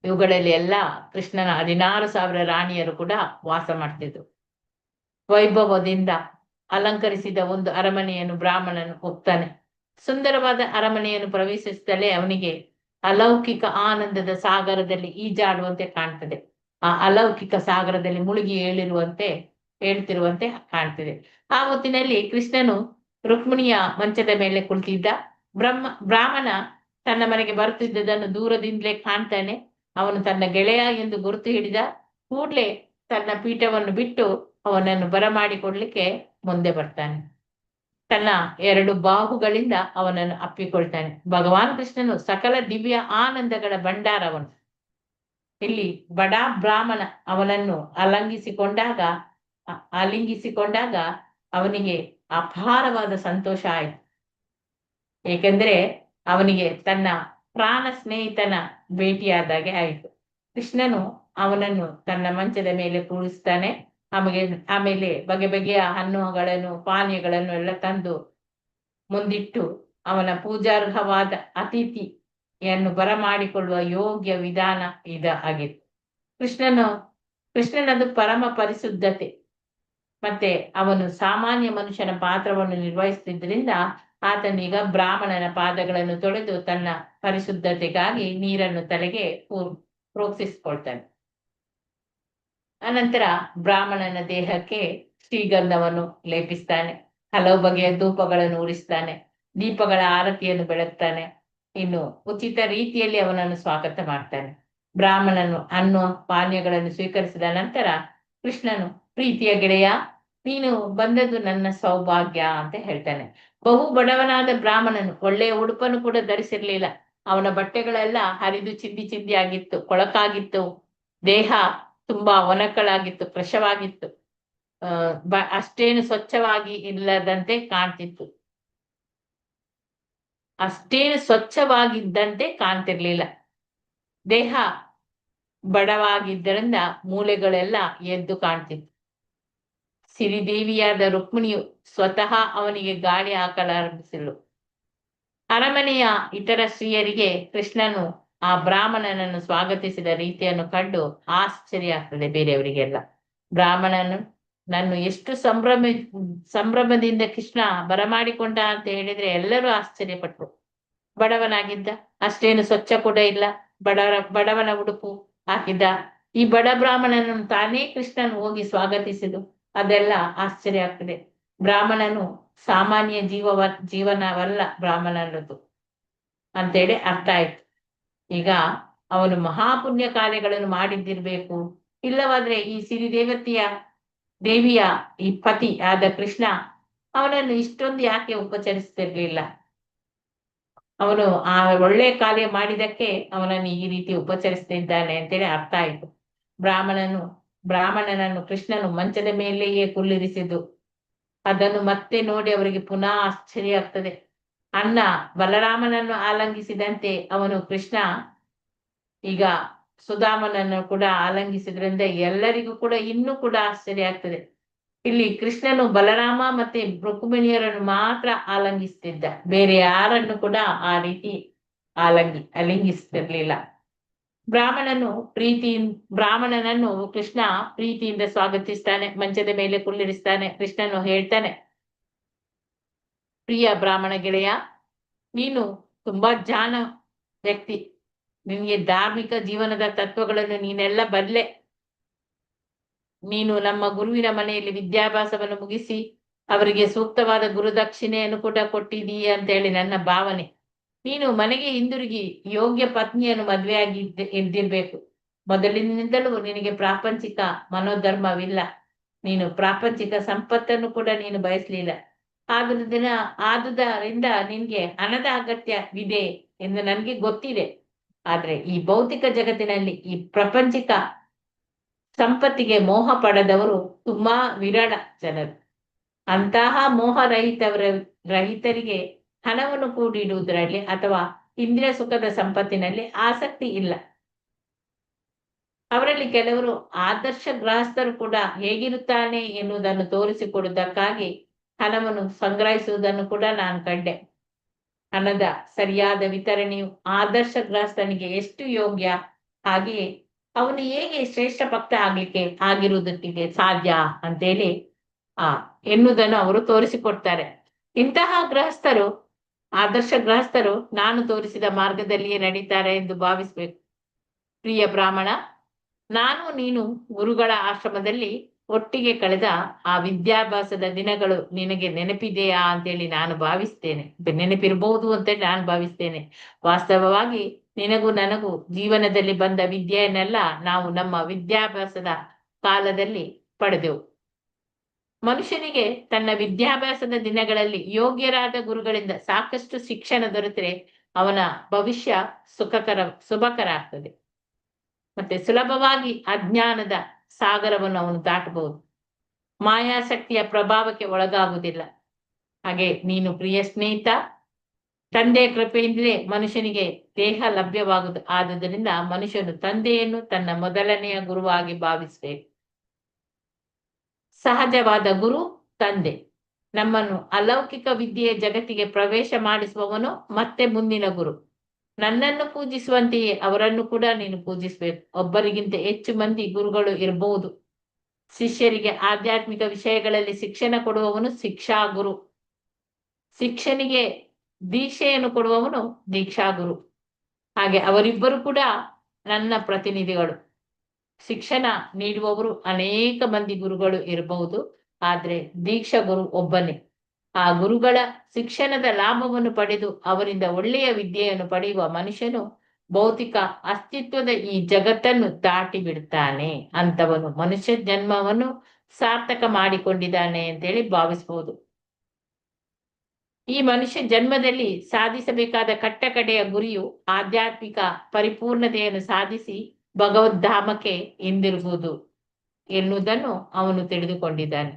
ಇವುಗಳಲ್ಲಿ ಎಲ್ಲ ಕೃಷ್ಣನ 16,000 ರಾಣಿಯರು ಕೂಡ ವಾಸ ಮಾಡ್ತಿದ್ರು. ವೈಭವದಿಂದ ಅಲಂಕರಿಸಿದ ಒಂದು ಅರಮನೆಯನ್ನು ಬ್ರಾಹ್ಮಣನು ಹೋಗ್ತಾನೆ. ಸುಂದರವಾದ ಅರಮನೆಯನ್ನು ಪ್ರವೇಶಿಸುತ್ತಲೇ ಅವನಿಗೆ ಅಲೌಕಿಕ ಆನಂದದ ಸಾಗರದಲ್ಲಿ ಈಜಾಡುವಂತೆ ಕಾಣ್ತದೆ. ಆ ಅಲೌಕಿಕ ಸಾಗರದಲ್ಲಿ ಮುಳುಗಿ ಹೇಳ್ತಿರುವಂತೆ ಕಾಣ್ತದೆ. ಆ ಹೊತ್ತಿನಲ್ಲಿ ಕೃಷ್ಣನು ರುಕ್ಮಿಣಿಯ ಮಂಚದ ಮೇಲೆ ಕುಳಿತಿದ್ದ. ಬ್ರಾಹ್ಮಣ ತನ್ನ ಮನೆಗೆ ಬರುತ್ತಿದ್ದುದನ್ನು ದೂರದಿಂದಲೇ ಕಾಣ್ತಾನೆ. ಅವನು ತನ್ನ ಗೆಳೆಯ ಎಂದು ಗುರುತು ಹಿಡಿದ ಕೂಡ್ಲೆ ತನ್ನ ಪೀಠವನ್ನು ಬಿಟ್ಟು ಅವನನ್ನು ಬರಮಾಡಿಕೊಡ್ಲಿಕ್ಕೆ ಮುಂದೆ ಬರ್ತಾನೆ. ತನ್ನ 2 ಬಾಹುಗಳಿಂದ ಅವನನ್ನು ಅಪ್ಪಿಕೊಳ್ತಾನೆ. ಭಗವಾನ್ ಕೃಷ್ಣನು ಸಕಲ ದಿವ್ಯ ಆನಂದಗಳ ಭಂಡಾರವನು. ಇಲ್ಲಿ ಬಡ ಬ್ರಾಹ್ಮಣ ಅವನನ್ನು ಆಲಿಂಗಿಸಿಕೊಂಡಾಗ ಅವನಿಗೆ ಅಪಾರವಾದ ಸಂತೋಷ ಆಯಿತು. ಏಕೆಂದ್ರೆ ಅವನಿಗೆ ತನ್ನ ಪ್ರಾಣ ಸ್ನೇಹಿತನ ಭೇಟಿಯಾದಾಗೆ ಆಯಿತು. ಕೃಷ್ಣನು ಅವನನ್ನು ತನ್ನ ಮಂಚದ ಮೇಲೆ ಕೂರಿಸ್ತಾನೆ. ಆಮೇಲೆ ಬಗೆ ಬಗೆಯ ಹಣ್ಣುಗಳನ್ನು ಪಾನೀಯಗಳನ್ನು ಎಲ್ಲ ತಂದು ಮುಂದಿಟ್ಟು ಅವನ ಪೂಜಾರ್ಹವಾದ ಅತಿಥಿಯನ್ನು ಬರಮಾಡಿಕೊಳ್ಳುವ ಯೋಗ್ಯ ವಿಧಾನ ಆಗಿತ್ತು. ಕೃಷ್ಣನದು ಪರಮ ಪರಿಶುದ್ಧತೆ. ಮತ್ತೆ ಅವನು ಸಾಮಾನ್ಯ ಮನುಷ್ಯನ ಪಾತ್ರವನ್ನು ನಿರ್ವಹಿಸುತ್ತಿದ್ದರಿಂದ ಆತನೀಗ ಬ್ರಾಹ್ಮಣನ ಪಾದಗಳನ್ನು ತೊಳೆದು ತನ್ನ ಪರಿಶುದ್ಧತೆಗಾಗಿ ನೀರನ್ನು ತಲೆಗೆ ಪ್ರೋಕ್ಷಿಸಿಕೊಳ್ತಾನೆ. ಅನಂತರ ಬ್ರಾಹ್ಮಣನ ದೇಹಕ್ಕೆ ಶ್ರೀಗಂಧವನ್ನು ಲೇಪಿಸ್ತಾನೆ. ಹಲವು ಬಗೆಯ ಧೂಪಗಳನ್ನು ಉರಿಸ್ತಾನೆ. ದೀಪಗಳ ಆರತಿಯನ್ನು ಬೆಳಗ್ತಾನೆ. ಇನ್ನು ಉಚಿತ ರೀತಿಯಲ್ಲಿ ಅವನನ್ನು ಸ್ವಾಗತ ಮಾಡ್ತಾನೆ. ಬ್ರಾಹ್ಮಣನು ಅನ್ನ ಪಾನೀಯಗಳನ್ನು ಸ್ವೀಕರಿಸಿದ ನಂತರ ಕೃಷ್ಣನು, ಪ್ರೀತಿಯ ಗೆಳೆಯ, ನೀನು ಬಂದದ್ದು ನನ್ನ ಸೌಭಾಗ್ಯ ಅಂತ ಹೇಳ್ತಾನೆ. ಬಹು ಬಡವನಾದ ಬ್ರಾಹ್ಮಣನು ಒಳ್ಳೆಯ ಉಡುಪನ್ನು ಕೂಡ ಧರಿಸಿರ್ಲಿಲ್ಲ. ಅವನ ಬಟ್ಟೆಗಳೆಲ್ಲ ಹರಿದು ಚಿಂದಿ ಆಗಿತ್ತು, ಕೊಳಕಾಗಿತ್ತು. ದೇಹ ತುಂಬಾ ಒಣಕಳಾಗಿತ್ತು, ಕೃಶವಾಗಿತ್ತು. ಅಷ್ಟೇನು ಸ್ವಚ್ಛವಾಗಿ ಇಲ್ಲದಂತೆ ಕಾಣ್ತಿತ್ತು. ಅಷ್ಟೇನು ಸ್ವಚ್ಛವಾಗಿದ್ದಂತೆ ಕಾಣ್ತಿರ್ಲಿಲ್ಲ. ದೇಹ ಬಡವಾಗಿದ್ದರಿಂದ ಮೂಳೆಗಳೆಲ್ಲ ಎದ್ದು ಕಾಣ್ತಿತ್ತು. ಸಿರಿದೇವಿಯಾದ ರುಕ್ಮಿಣಿಯು ಸ್ವತಃ ಅವನಿಗೆ ಗಾಳಿ ಹಾಕಲಾರಂಭಿಸಿದಳು. ಅರಮನೆಯ ಇತರ ಸ್ತ್ರೀಯರಿಗೆ ಕೃಷ್ಣನು ಆ ಬ್ರಾಹ್ಮಣನನ್ನು ಸ್ವಾಗತಿಸಿದ ರೀತಿಯನ್ನು ಕಂಡು ಆಶ್ಚರ್ಯ ಆಗ್ತದೆ ಬೇರೆಯವರಿಗೆಲ್ಲ. ಬ್ರಾಹ್ಮಣನು ನನ್ನ ಎಷ್ಟು ಸಂಭ್ರಮದಿಂದ ಕೃಷ್ಣ ಬರಮಾಡಿಕೊಂಡ ಅಂತ ಹೇಳಿದ್ರೆ ಎಲ್ಲರೂ ಆಶ್ಚರ್ಯಪಟ್ರು. ಬಡವನಾಗಿದ್ದ, ಅಷ್ಟೇನು ಸ್ವಚ್ಛ ಕೂಡ ಇಲ್ಲ, ಬಡವನ ಉಡುಪು ಹಾಕಿದ್ದ ಈ ಬಡ ಬ್ರಾಹ್ಮಣನನ್ನು ತಾನೇ ಕೃಷ್ಣನು ಹೋಗಿ ಸ್ವಾಗತಿಸಿದು, ಅದೆಲ್ಲ ಆಶ್ಚರ್ಯ ಆಗ್ತದೆ. ಬ್ರಾಹ್ಮಣನು ಸಾಮಾನ್ಯ ಜೀವನವಲ್ಲ ಬ್ರಾಹ್ಮಣನದ್ದು ಅಂತೇಳಿ ಅರ್ಥ ಆಯ್ತು. ಈಗ ಅವನು ಮಹಾಪುಣ್ಯ ಕಾರ್ಯಗಳನ್ನು ಮಾಡಿದ್ದಿರ್ಬೇಕು, ಇಲ್ಲವಾದ್ರೆ ಈ ದೇವಿಯ ಈ ಪತಿ ಆದ ಕೃಷ್ಣ ಅವನನ್ನು ಇಷ್ಟೊಂದು ಯಾಕೆ ಉಪಚರಿಸ್ತಿರ್ಲಿಲ್ಲ. ಅವನು ಆ ಒಳ್ಳೆ ಕಾರ್ಯ ಮಾಡಿದಕ್ಕೆ ಅವನನ್ನು ಈ ರೀತಿ ಉಪಚರಿಸ್ತಿದ್ದಾನೆ ಅಂತೇಳಿ ಅರ್ಥ ಆಯ್ತು. ಬ್ರಾಹ್ಮಣನನ್ನು ಕೃಷ್ಣನು ಮಂಚದ ಮೇಲೆಯೇ ಕುಳ್ಳಿರಿಸಿದ್ದು ಅದನ್ನು ಮತ್ತೆ ನೋಡಿ ಅವರಿಗೆ ಪುನಃ ಆಶ್ಚರ್ಯ ಆಗ್ತದೆ. ಅಣ್ಣ ಬಲರಾಮನನ್ನು ಆಲಂಗಿಸಿದಂತೆ ಅವನು ಕೃಷ್ಣ ಈಗ ಸುಧಾಮನನ್ನು ಕೂಡ ಆಲಂಗಿಸಿದ್ರಿಂದ ಎಲ್ಲರಿಗೂ ಕೂಡ ಇನ್ನೂ ಕೂಡ ಆಶ್ಚರ್ಯ ಆಗ್ತದೆ. ಇಲ್ಲಿ ಕೃಷ್ಣನು ಬಲರಾಮ ಮತ್ತೆ ರುಕ್ಮಿಣಿಯರನ್ನು ಮಾತ್ರ ಆಲಂಗಿಸ್ತಿದ್ದ, ಬೇರೆ ಯಾರನ್ನು ಕೂಡ ಆ ರೀತಿ ಅಲಿಂಗಿಸ್ತಿರ್ಲಿಲ್ಲ. ಬ್ರಾಹ್ಮಣನನ್ನು ಕೃಷ್ಣ ಪ್ರೀತಿಯಿಂದ ಸ್ವಾಗತಿಸ್ತಾನೆ, ಮಂಚದ ಮೇಲೆ ಕುಳ್ಳಿರಿಸ್ತಾನೆ. ಕೃಷ್ಣನು ಹೇಳ್ತಾನೆ, ಪ್ರಿಯ ಬ್ರಾಹ್ಮಣ ಗೆಳೆಯ, ನೀನು ತುಂಬಾ ಜಾಣ ವ್ಯಕ್ತಿ, ನಿನ್ಗೆ ಧಾರ್ಮಿಕ ಜೀವನದ ತತ್ವಗಳನ್ನು ನೀನೆಲ್ಲ ಬಲ್ಲೆ. ನೀನು ನಮ್ಮ ಗುರುವಿನ ಮನೆಯಲ್ಲಿ ವಿದ್ಯಾಭ್ಯಾಸವನ್ನು ಮುಗಿಸಿ ಅವರಿಗೆ ಸೂಕ್ತವಾದ ಗುರುದಕ್ಷಿಣೆಯನ್ನು ಕೂಡ ಕೊಟ್ಟಿದೀಯ ಅಂತ ಹೇಳಿ ನನ್ನ ಭಾವನೆ. ನೀನು ಮನೆಗೆ ಹಿಂದಿರುಗಿ ಯೋಗ್ಯ ಪತ್ನಿಯನ್ನು ಮದುವೆಯಾಗಿ ಇದ್ದಿರ್ಬೇಕು. ಮೊದಲಿನಿಂದಲೂ ನಿನಗೆ ಪ್ರಾಪಂಚಿಕ ಮನೋಧರ್ಮವಿಲ್ಲ, ನೀನು ಪ್ರಾಪಂಚಿಕ ಸಂಪತ್ತನ್ನು ಕೂಡ ನೀನು ಬಯಸಲಿಲ್ಲ. ಆದುದರಿಂದ ನಿನ್ಗೆ ಹಣದ ಅಗತ್ಯವಿದೆ ಎಂದು ನನಗೆ ಗೊತ್ತಿದೆ. ಆದ್ರೆ ಈ ಭೌತಿಕ ಜಗತ್ತಿನಲ್ಲಿ ಈ ಪ್ರಾಪಂಚಿಕ ಸಂಪತ್ತಿಗೆ ಮೋಹ ಪಡೆದವರು ತುಂಬಾ ವಿರಳ ಜನರು. ಅಂತಹ ರಹಿತರಿಗೆ ಹಣವನ್ನು ಕೂಡಿಡುವುದರಲ್ಲಿ ಅಥವಾ ಇಂದ್ರಿಯ ಸುಖದ ಸಂಪತ್ತಿನಲ್ಲಿ ಆಸಕ್ತಿ ಇಲ್ಲ. ಅವರಲ್ಲಿ ಕೆಲವರು ಆದರ್ಶ ಗೃಹಸ್ಥರು ಕೂಡ ಹೇಗಿರುತ್ತಾನೆ ಎನ್ನುವುದನ್ನು ತೋರಿಸಿಕೊಡುವುದಕ್ಕಾಗಿ ಹಣವನ್ನು ಸಂಗ್ರಹಿಸುವುದನ್ನು ಕೂಡ ನಾನು ಕಂಡೆ. ಹಣದ ಸರಿಯಾದ ವಿತರಣೆಯು ಆದರ್ಶ ಗೃಹಸ್ಥನಿಗೆ ಎಷ್ಟು ಯೋಗ್ಯ, ಹಾಗೆಯೇ ಅವನು ಹೇಗೆ ಶ್ರೇಷ್ಠ ಭಕ್ತ ಆಗಿರುವುದಕ್ಕೆ ಸಾಧ್ಯ ಅಂತೇಳಿ ಎನ್ನುವುದನ್ನು ಅವರು ತೋರಿಸಿಕೊಡ್ತಾರೆ. ಇಂತಹ ಆದರ್ಶ ಗೃಹಸ್ಥರು ನಾನು ತೋರಿಸಿದ ಮಾರ್ಗದಲ್ಲಿಯೇ ನಡೀತಾರೆ ಎಂದು ಭಾವಿಸ್ಬೇಕು. ಪ್ರಿಯ ಬ್ರಾಹ್ಮಣ, ನಾನು ನೀನು ಗುರುಗಳ ಆಶ್ರಮದಲ್ಲಿ ಒಟ್ಟಿಗೆ ಕಳೆದ ಆ ವಿದ್ಯಾಭ್ಯಾಸದ ದಿನಗಳು ನಿನಗೆ ನೆನಪಿದೆಯಾ ಅಂತೇಳಿ ನಾನು ಭಾವಿಸ್ತೇನೆ. ನೆನಪಿರಬಹುದು ಅಂತೇಳಿ ನಾನು ಭಾವಿಸ್ತೇನೆ. ವಾಸ್ತವವಾಗಿ ನಿನಗೂ ನನಗೂ ಜೀವನದಲ್ಲಿ ಬಂದ ವಿದ್ಯೆಯನ್ನೆಲ್ಲ ನಾವು ನಮ್ಮ ವಿದ್ಯಾಭ್ಯಾಸದ ಕಾಲದಲ್ಲಿ ಪಡೆದೆವು. ಮನುಷ್ಯನಿಗೆ ತನ್ನ ವಿದ್ಯಾಭ್ಯಾಸದ ದಿನಗಳಲ್ಲಿ ಯೋಗ್ಯರಾದ ಗುರುಗಳಿಂದ ಸಾಕಷ್ಟು ಶಿಕ್ಷಣ ದೊರೆತರೆ ಅವನ ಭವಿಷ್ಯ ಶುಭಕರ ಆಗ್ತದೆ. ಮತ್ತೆ ಸುಲಭವಾಗಿ ಅಜ್ಞಾನದ ಸಾಗರವನ್ನು ಅವನು ದಾಟಬಹುದು, ಮಾಯಾಶಕ್ತಿಯ ಪ್ರಭಾವಕ್ಕೆ ಒಳಗಾಗುವುದಿಲ್ಲ. ಹಾಗೆ ನೀನು ಪ್ರಿಯ ಸ್ನೇಹಿತ, ತಂದೆಯ ಕೃಪೆಯಿಂದಲೇ ಮನುಷ್ಯನಿಗೆ ದೇಹ ಲಭ್ಯವಾಗುವುದು. ಆದುದರಿಂದ ಮನುಷ್ಯನು ತಂದೆಯನ್ನು ತನ್ನ ಮೊದಲನೆಯ ಗುರುವಾಗಿ ಭಾವಿಸಬೇಕು. ಸಹಜವಾದ ಗುರು ತಂದೆ. ನಮ್ಮನ್ನು ಅಲೌಕಿಕ ವಿದ್ಯೆಯ ಜಗತ್ತಿಗೆ ಪ್ರವೇಶ ಮಾಡಿಸುವವನು ಮತ್ತೆ ಮುಂದಿನ ಗುರು. ನನ್ನನ್ನು ಪೂಜಿಸುವಂತೆಯೇ ಅವರನ್ನು ಕೂಡ ನೀನು ಪೂಜಿಸಬೇಕು. ಒಬ್ಬರಿಗಿಂತ ಹೆಚ್ಚು ಮಂದಿ ಗುರುಗಳು ಇರಬಹುದು. ಶಿಷ್ಯರಿಗೆ ಆಧ್ಯಾತ್ಮಿಕ ವಿಷಯಗಳಲ್ಲಿ ಶಿಕ್ಷಣ ಕೊಡುವವನು ಶಿಕ್ಷಾ ಗುರು, ಶಿಕ್ಷನಿಗೆ ದೀಕ್ಷೆಯನ್ನು ಕೊಡುವವನು ದೀಕ್ಷಾ ಗುರು. ಹಾಗೆ ಅವರಿಬ್ಬರು ಕೂಡ ನನ್ನ ಪ್ರತಿನಿಧಿಗಳು. ಶಿಕ್ಷಣ ನೀಡುವವರು ಅನೇಕ ಮಂದಿ ಗುರುಗಳು ಇರಬಹುದು, ಆದ್ರೆ ದೀಕ್ಷಾ ಗುರು ಒಬ್ಬನೇ. ಆ ಗುರುಗಳ ಶಿಕ್ಷಣದ ಲಾಭವನ್ನು ಪಡೆದು ಅವರಿಂದ ಒಳ್ಳೆಯ ವಿದ್ಯೆಯನ್ನು ಪಡೆಯುವ ಮನುಷ್ಯನು ಭೌತಿಕ ಅಸ್ತಿತ್ವದ ಈ ಜಗತ್ತನ್ನು ದಾಟಿ ಬಿಡುತ್ತಾನೆ. ಅಂತವನು ಮನುಷ್ಯ ಜನ್ಮವನ್ನು ಸಾರ್ಥಕ ಮಾಡಿಕೊಂಡಿದ್ದಾನೆ ಅಂತೇಳಿ ಭಾವಿಸಬಹುದು. ಈ ಮನುಷ್ಯ ಜನ್ಮದಲ್ಲಿ ಸಾಧಿಸಬೇಕಾದ ಕಟ್ಟಕಡೆಯ ಗುರಿಯು ಆಧ್ಯಾತ್ಮಿಕ ಪರಿಪೂರ್ಣತೆಯನ್ನು ಸಾಧಿಸಿ ಭಗವದ್ಧಾಮಕ್ಕೆ ಹಿಂದಿರುಗುವುದು ಎನ್ನುವುದನ್ನು ಅವನು ತಿಳಿದುಕೊಂಡಿದ್ದಾನೆ.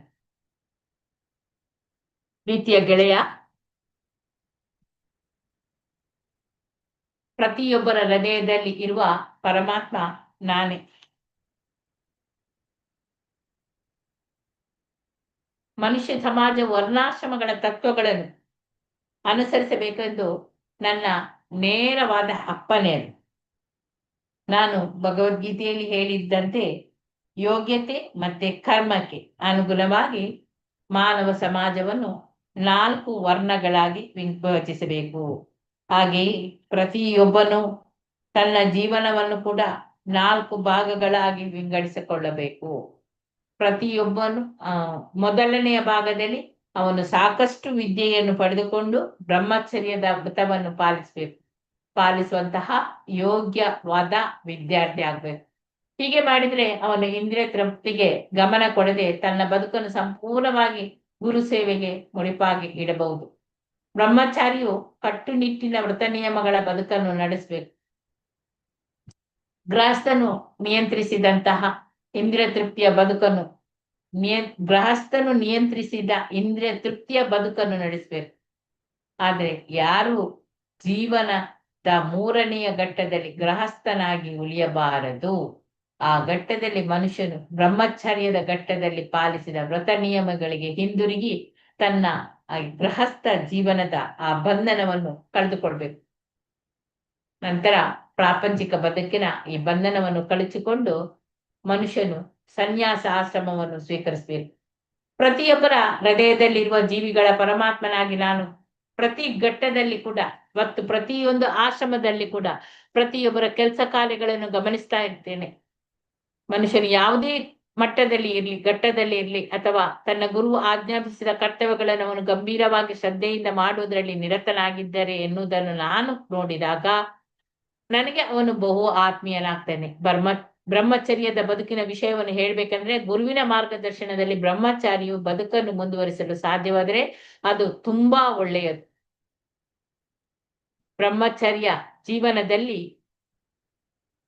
ಪ್ರೀತಿಯ ಗೆಳೆಯ, ಪ್ರತಿಯೊಬ್ಬರ ಹೃದಯದಲ್ಲಿ ಇರುವ ಪರಮಾತ್ಮ ನಾನೇ. ಮನುಷ್ಯ ಸಮಾಜ ವರ್ಣಾಶ್ರಮಗಳ ತತ್ವಗಳನ್ನು ಅನುಸರಿಸಬೇಕೆಂದು ನನ್ನ ನೇರವಾದ ಅಪ್ಪಣೆ. ನಾನು ಭಗವದ್ಗೀತೆಯಲ್ಲಿ ಹೇಳಿದ್ದಂತೆ ಯೋಗ್ಯತೆ ಮತ್ತೆ ಕರ್ಮಕ್ಕೆ ಅನುಗುಣವಾಗಿ ಮಾನವ ಸಮಾಜವನ್ನು 4 ವರ್ಣಗಳಾಗಿ ವಿಭಜಿಸಬೇಕು. ಹಾಗೆಯೇ ಪ್ರತಿಯೊಬ್ಬನು ತನ್ನ ಜೀವನವನ್ನು ಕೂಡ 4 ಭಾಗಗಳಾಗಿ ವಿಂಗಡಿಸಿಕೊಳ್ಳಬೇಕು. ಪ್ರತಿಯೊಬ್ಬನು ಮೊದಲನೆಯ ಭಾಗದಲ್ಲಿ ಅವನು ಸಾಕಷ್ಟು ವಿದ್ಯೆಯನ್ನು ಪಡೆದುಕೊಂಡು ಬ್ರಹ್ಮಚರ್ಯದ ವ್ರತವನ್ನು ಪಾಲಿಸುವಂತಹ ಯೋಗ್ಯವಾದ ವಿದ್ಯಾರ್ಥಿ ಆಗ್ಬೇಕು. ಹೀಗೆ ಮಾಡಿದ್ರೆ ಅವನು ಇಂದ್ರಿಯ ತೃಪ್ತಿಗೆ ಗಮನ ಕೊಡದೆ ತನ್ನ ಬದುಕನ್ನು ಸಂಪೂರ್ಣವಾಗಿ ಗುರು ಸೇವೆಗೆ ಮುಡಿಪಾಗಿ ಇಡಬಹುದು. ಬ್ರಹ್ಮಚಾರಿಯು ಕಟ್ಟುನಿಟ್ಟಿನ ವ್ರತ ನಿಯಮಗಳ ಬದುಕನ್ನು ನಡೆಸಬೇಕು. ಗೃಹಸ್ಥನು ನಿಯಂತ್ರಿಸಿದ ಇಂದ್ರಿಯ ತೃಪ್ತಿಯ ಬದುಕನ್ನು ನಡೆಸಬೇಕು. ಆದ್ರೆ ಯಾರು ಜೀವನದ 3ನೆಯ ಘಟ್ಟದಲ್ಲಿ ಗೃಹಸ್ಥನಾಗಿ ಉಳಿಯಬಾರದು, ಆ ಘಟ್ಟದಲ್ಲಿ ಮನುಷ್ಯನು ಬ್ರಹ್ಮಚರ್ಯದ ಘಟ್ಟದಲ್ಲಿ ಪಾಲಿಸಿದ ವ್ರತ ನಿಯಮಗಳಿಗೆ ಹಿಂದಿರುಗಿ ತನ್ನ ಗೃಹಸ್ಥ ಜೀವನದ ಆ ಬಂಧನವನ್ನು ಕಳೆದುಕೊಳ್ಬೇಕು. ನಂತರ ಪ್ರಾಪಂಚಿಕ ಬದುಕಿನ ಈ ಬಂಧನವನ್ನು ಕಳಚಿಕೊಂಡು ಮನುಷ್ಯನು ಸನ್ಯಾಸ ಆಶ್ರಮವನ್ನು ಸ್ವೀಕರಿಸಬೇಕು. ಪ್ರತಿಯೊಬ್ಬರ ಹೃದಯದಲ್ಲಿರುವ ಜೀವಿಗಳ ಪರಮಾತ್ಮನಾಗಿ ನಾನು ಪ್ರತಿ ಘಟ್ಟದಲ್ಲಿ ಕೂಡ ಮತ್ತು ಪ್ರತಿಯೊಂದು ಆಶ್ರಮದಲ್ಲಿ ಕೂಡ ಪ್ರತಿಯೊಬ್ಬರ ಕೆಲಸ ಕಾರ್ಯಗಳನ್ನು ಗಮನಿಸ್ತಾ ಇರ್ತೇನೆ. ಮನುಷ್ಯನು ಯಾವುದೇ ಮಟ್ಟದಲ್ಲಿ ಇರಲಿ, ಘಟ್ಟದಲ್ಲಿ ಇರಲಿ, ಅಥವಾ ತನ್ನ ಗುರು ಆಜ್ಞಾಪಿಸಿದ ಕರ್ತವ್ಯಗಳನ್ನು ಅವನು ಗಂಭೀರವಾಗಿ ಶ್ರದ್ಧೆಯಿಂದ ಮಾಡುವುದರಲ್ಲಿ ನಿರತನಾಗಿದ್ದರೆ ಎನ್ನುವುದನ್ನು ನಾನು ನೋಡಿದಾಗ ನನಗೆ ಅವನು ಬಹು ಆತ್ಮೀಯನಾಗ್ತಾನೆ. ಬ್ರಹ್ಮಚರ್ಯದ ಬದುಕಿನ ವಿಷಯವನ್ನು ಹೇಳ್ಬೇಕಂದ್ರೆ ಗುರುವಿನ ಮಾರ್ಗದರ್ಶನದಲ್ಲಿ ಬ್ರಹ್ಮಚಾರಿಯು ಬದುಕನ್ನು ಮುಂದುವರಿಸಲು ಸಾಧ್ಯವಾದರೆ ಅದು ತುಂಬಾ ಒಳ್ಳೆಯದು. ಬ್ರಹ್ಮಚರ್ಯ ಜೀವನದಲ್ಲಿ